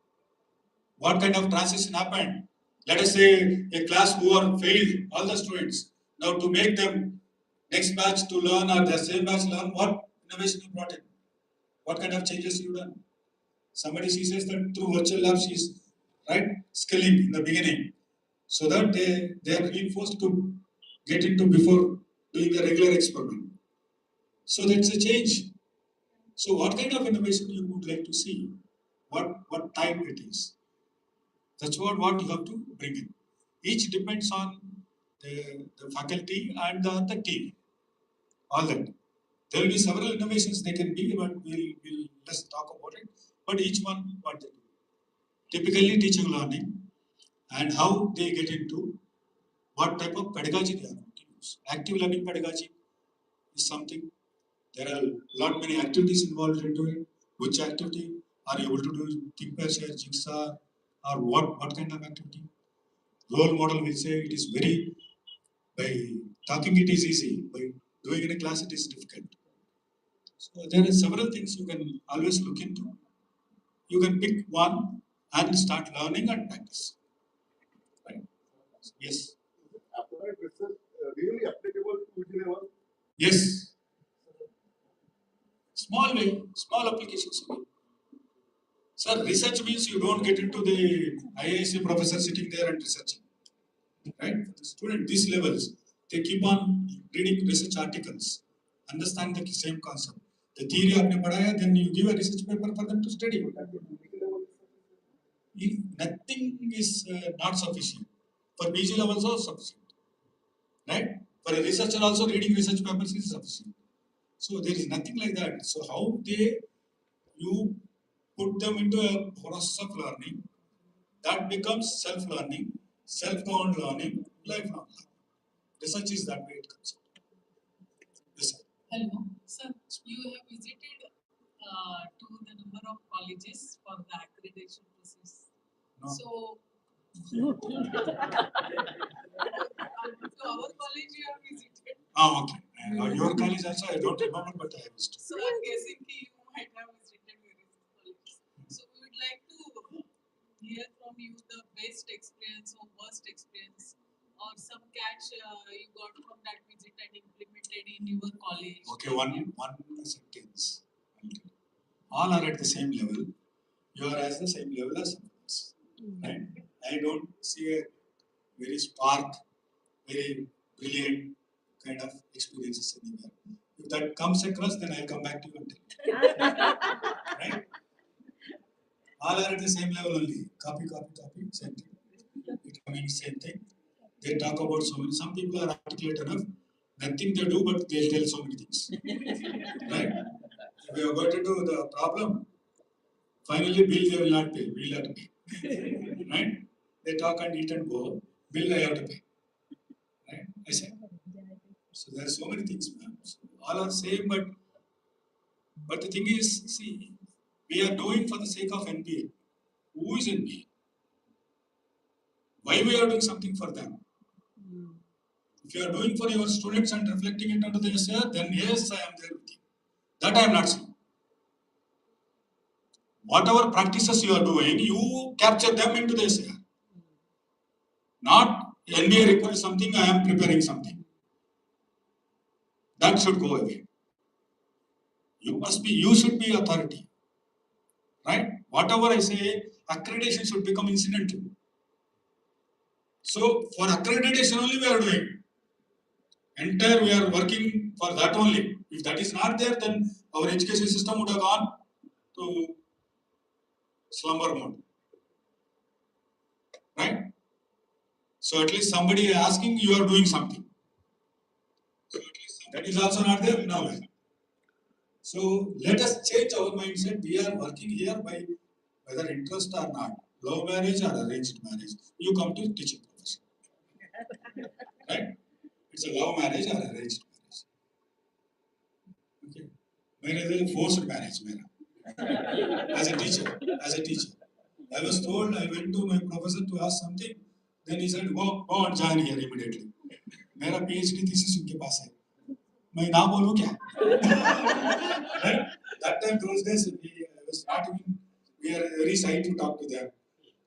What kind of transition happened? Let us say a class who are failed, all the students. Now to make them next batch to learn or the same batch learn, what innovation you brought in? What kind of changes you done? Somebody says that through virtual labs is right skilling in the beginning. so that they are reinforced to get into before doing a regular experiment. So that's a change. So what kind of innovation you would like to see? What type it is? That's what you have to bring in. Each depends on the faculty and the team. All that. There will be several innovations they can be, but we'll just talk about it. But each one what they do. Typically teaching learning and how they get into what type of pedagogy they are going to use. Active learning pedagogy is something. There are lot many activities involved into it. Which activity are you able to do? Think per share, jigsaw, or what kind of activity? Role model will say it is very, by talking it is easy, by doing in a class it is difficult. So there are several things you can always look into. You can pick one and start learning and practice. Right? Yes. Applied research really applicable to engineering? Yes. Small way, small applications. Sir, research means you don't get into the IISc professor sitting there and researching. Right? The student, these levels, they keep on reading research articles, understand the same concept. The theory आपने पढ़ाया, then you give a research paper for them to study. Nothing is not sufficient. For PG levels also sufficient. Right? For a researcher also reading research papers is sufficient. So there is nothing like that. So how you put them into a process of learning, that becomes self-learning, self-governed learning, lifelong learning. Research is that way it comes. Yes, sir. Hello, sir. You have visited to the number of colleges for the accreditation process. No. So, to our college you have visited. Ah, okay. Your college also, I don't remember, but I have visited. So I'm guessing you might have visited various colleges. So we would like to hear from you the best experience or worst experience or some catch you got from that visit and implemented in your college. Okay, one sentence. All are at the same level. You are at the same level as someone else. Right? I don't see a very spark, very brilliant kind of experiences anywhere. If that comes across, then I'll come back to you and tell you. Right? All are at the same level only. Copy, same thing. It means same thing. They talk about so many. Some people are articulate enough. Nothing they do, but they'll tell so many things. Right? If you have got into the problem, finally bill they will not pay. We'll have to pay. Right? They talk and eat and go. Bill I have to pay. Right? I say. So there are so many things, ma'am. So all are same, but the thing is, see, we are doing for the sake of NBA. Who is NBA? Why we are doing something for them? If you are doing for your students and reflecting it onto the SIR, then yes, I am there with you. That I am not saying. Whatever practices you are doing, you capture them into the SIR. Not NBA requires something, I am preparing something. That should go away. You should be authority. Right? Whatever I say, accreditation should become incidental. So for accreditation only we are doing. Entire we are working for that only. If that is not there, then our education system would have gone to slumber mode. Right? So at least somebody is asking, you are doing something. That is also not there now. So let us change our mindset. We are working here by whether interest or not. Love marriage or arranged marriage. You come to teaching profession. Right? It's a love marriage or arranged marriage. Okay. Marriage is a forced marriage. As a teacher. I was told, I went to my professor to ask something. Then he said, go and join here immediately. मेरा PhD thesis उनके पास है. मैं ना बोलूँ क्या? Right? That time, those days, I was not even, we are very shy to talk to them.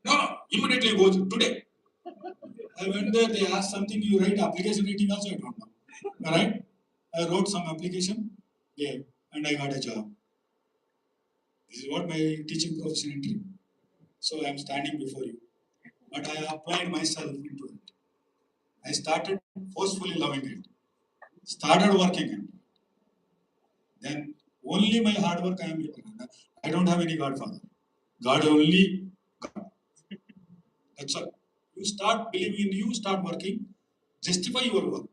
No, immediately go today. I went there, they asked something, you write application writing also, I don't know. Right? I wrote some application, yeah, and I got a job. This is what my teaching profession entry. So I am standing before you. But I applied myself into it. I started forcefully loving it. Started working it. Then only my hard work I am living. I don't have any godfather. God only God. That's all. You start believing in you, start working, justify your work.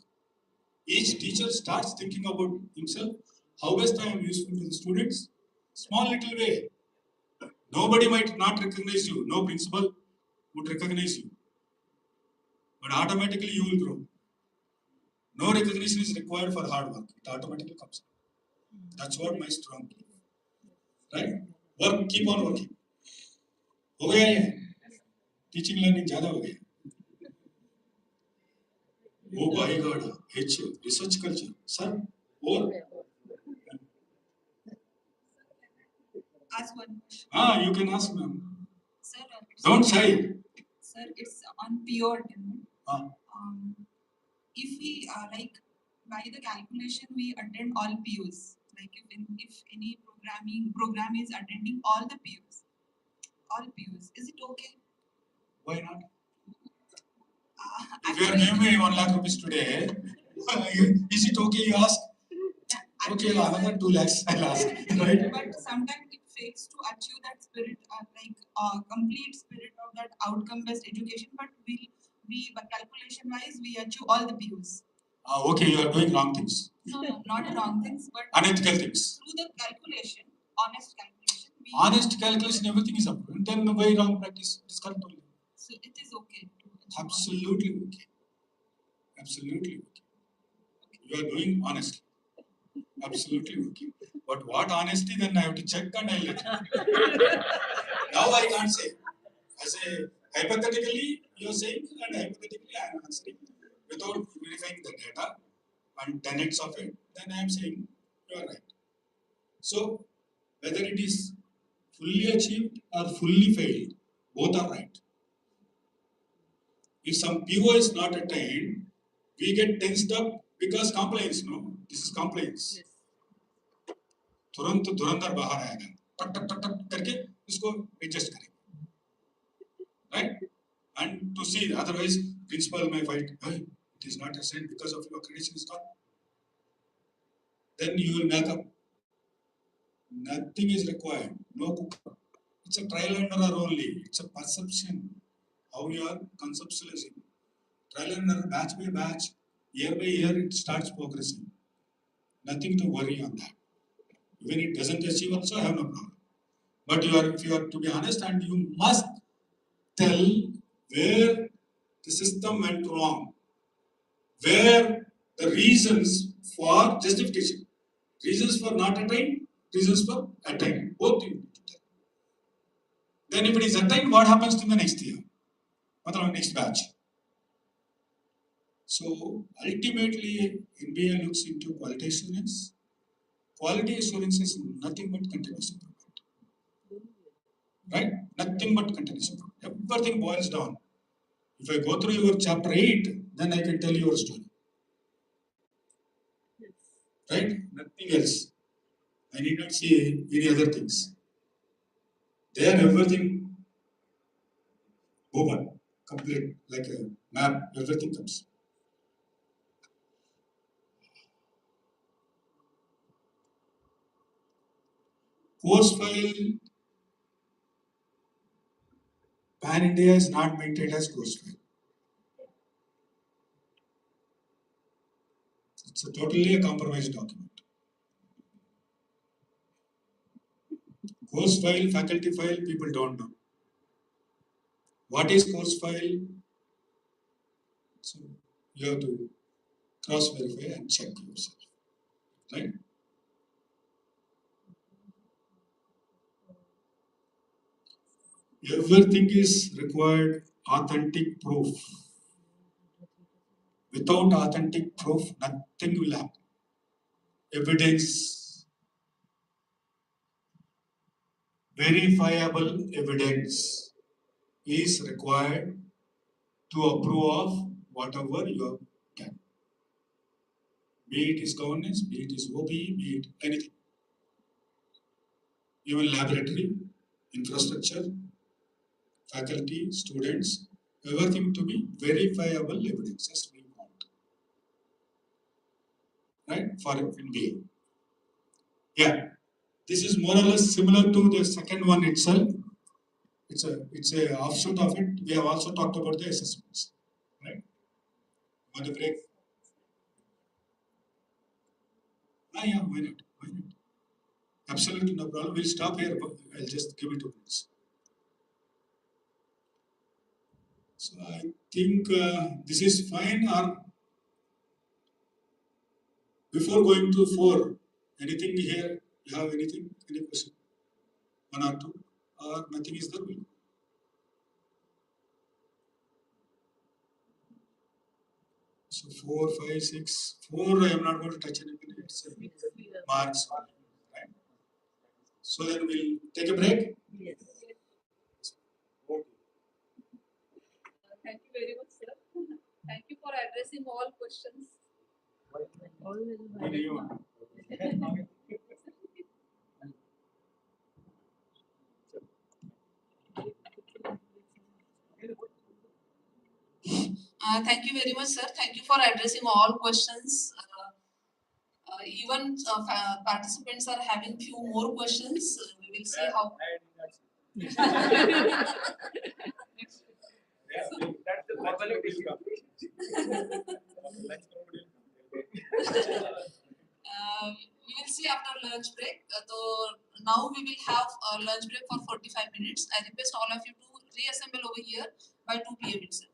Each teacher starts thinking about himself, how best I am useful to the students. Small little way. Nobody might not recognize you. No principal would recognize you. But automatically you will grow. No recognition is required for hard work. It automatically comes. That's what my strong belief. Right? Work, keep on working. हो गया ये teaching learning ज्यादा हो गया ओ भाई God H research culture sir और Ask one question. you can ask ma'am. Sir, Don't shy. Sir, it's on pure. Ah. If we like by the calculation we attend all PUs. Like if any program is attending all the PUs, is it okay? Why not? If you are giving me 1 lakh rupees today, is it okay? You ask. Okay, another 2 lakhs I'll ask. Right? But sometimes it fails to achieve that spirit, complete spirit of that outcome-based education. But but calculation-wise, we achieve all the PUs. Okay, you are doing wrong things. No, not wrong things, but unethical things. Through the calculation, honest calculation. Honest calculation, everything is up. Then why wrong practice? It is correct only. So it is okay. Absolutely okay. Absolutely okay. You are doing honestly. Absolutely okay. But what honesty, then I have to check and I'll let you. Now I can't say. I say hypothetically you are saying and hypothetically I am answering without verifying the data and tenets of it. Then I am saying you are right. So whether it is fully achieved or fully failed, both are right. If some PO is not attained, we get tensed up because compliance, no? This is compliance. तुरंत धुरंधर बाहर आएगा टक टक टक टक करके इसको adjust करेंगे right and to see otherwise principal may fight hey, it is not assigned because of your accreditation is gone then you will make up nothing is required no cooker it's a trial and error only it's a perception how you are conceptualizing trial and error batch by batch year by year it starts progressing nothing to worry on that when it doesn't achieve also I have no problem. But if you are to be honest and you must tell where the system went wrong, where the reasons for justification, reasons for not attained, reasons for attained, both you need to tell. Then if it is attained, what happens to the next year? What about next batch? So ultimately, NBA looks into quality assurance. Quality assurance is nothing but continuous improvement. Right? Nothing but continuous improvement. Everything boils down. If I go through your chapter 8, then I can tell your story. Right? Nothing else. I need not see any other things. There everything open, complete, like a map, everything comes. Course file, Pan India is not maintained as course file. It's totally a compromised document. Course file, faculty file, people don't know. What is course file? So you have to cross verify and check yourself. Right? Everything is required authentic proof. Without authentic proof, nothing will happen. Evidence, verifiable evidence is required to approve of whatever you have done. Be it is governance, be it is OB, be it anything. Even laboratory, infrastructure, faculty, students, everything to be verifiable evidence. right? For NBA. Yeah, this is more or less similar to the second one itself. It's a offshoot of it. We have also talked about the assessments, right? Want to break? Yeah, why not? Why not? Absolutely no problem. We'll stop here. But I'll just give it 2 minutes. So I think this is fine. Or before going to 4, anything here? You have anything? Any question? 1 or 2? Or nothing is there? So 4, 5, 6. 4, I am not going to touch anything. It's marks, right? So then we'll take a break. Yes. Thank you very much, sir. Thank you for addressing all questions. Thank you very much, sir. Thank you for addressing all questions. Even participants are having few more questions. We will see how. That's the formality. We will see after lunch break. So now we will have a lunch break for 45 minutes. I request all of you to reassemble over here by 2 p.m. itself.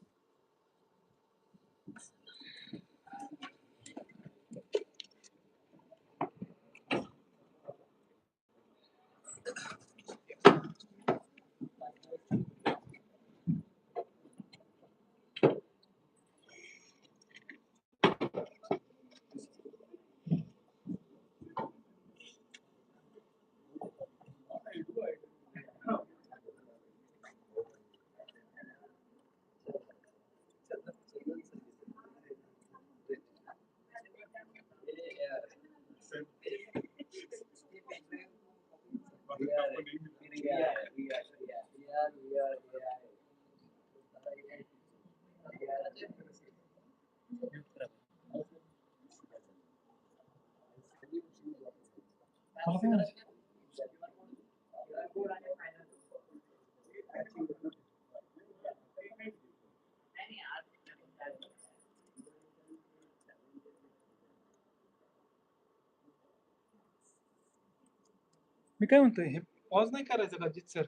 मी काय म्हणतोय हे pause नाही करायचं का जित sir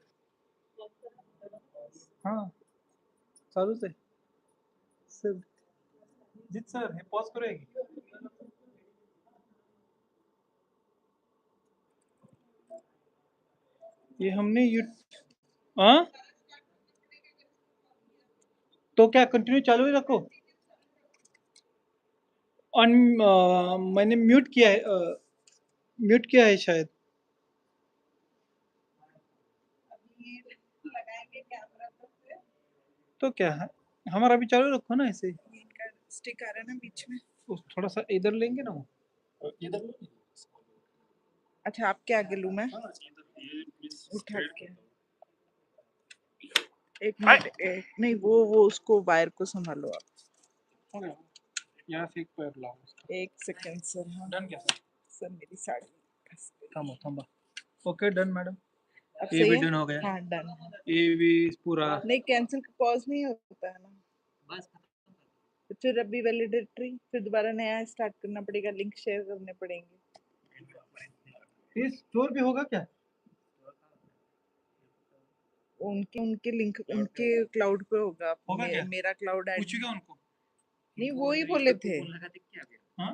हा चालूच आहे sir जित सर हे पॉज करूया की ये हमने हाँ तो क्या कंटिन्यू चालू ही रखो अन मैंने म्यूट किया है शायद तो क्या है हमारा भी चालू रखो ना ऐसे स्टिक आ रहा है ना बीच में। थोड़ा सा इधर लेंगे ना वो इधर अच्छा आपके आगे लूँ मैं उठा के एक मिनट नहीं वो उसको वायर को संभालो आप यहाँ से एक पैर लाओ एक सेकंड सर हाँ डन क्या सर मेरी साड़ी फंस गई। थांबा ओके डन मैडम अब ये सही भी है डन हो गया हाँ डन ये भी पूरा नहीं कैंसिल पॉज नहीं होता है ना बस फिर अभी वैलिडेटरी फिर दोबारा नया स्टार्ट करना पड़ेगा लिंक शेयर करने पड़ेंगे ये स्टोर भी होगा क्या उनके उनके लिंक उनके क्लाउड पे होगा क्या? मेरा क्लाउड पूछेगा उनको नहीं वो ही बोले थे हाँ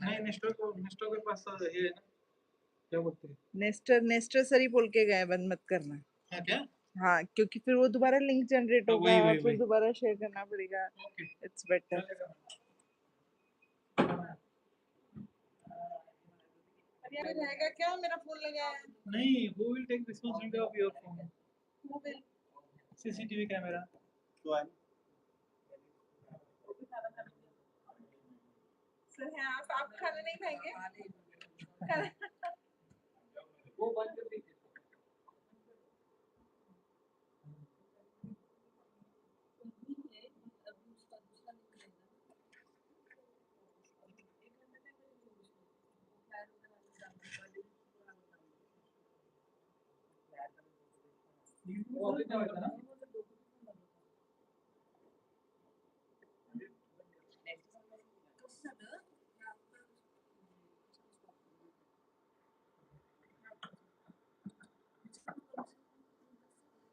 नहीं नेस्टो के पास ये है ना क्या बोलते हैं नेस्टर सर ही बोल के गए बंद मत करना हाँ क्या हाँ क्योंकि फिर वो दोबारा लिंक जनरेट होगा वही, फिर दोबारा शेयर करना पड़ेगा इट्स बेटर रहेगा क्या मेरा फोन लगा है नहीं who will take responsibility of your phone mobile CCTV camera तो है सर हैं आप खाना नहीं खाएंगे वो बंद कर दीजिए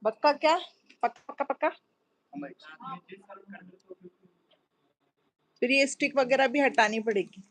पक्का क्या? पक्का पक्का पक्का? फिर ये स्टिक वगैरह भी हटानी पड़ेगी।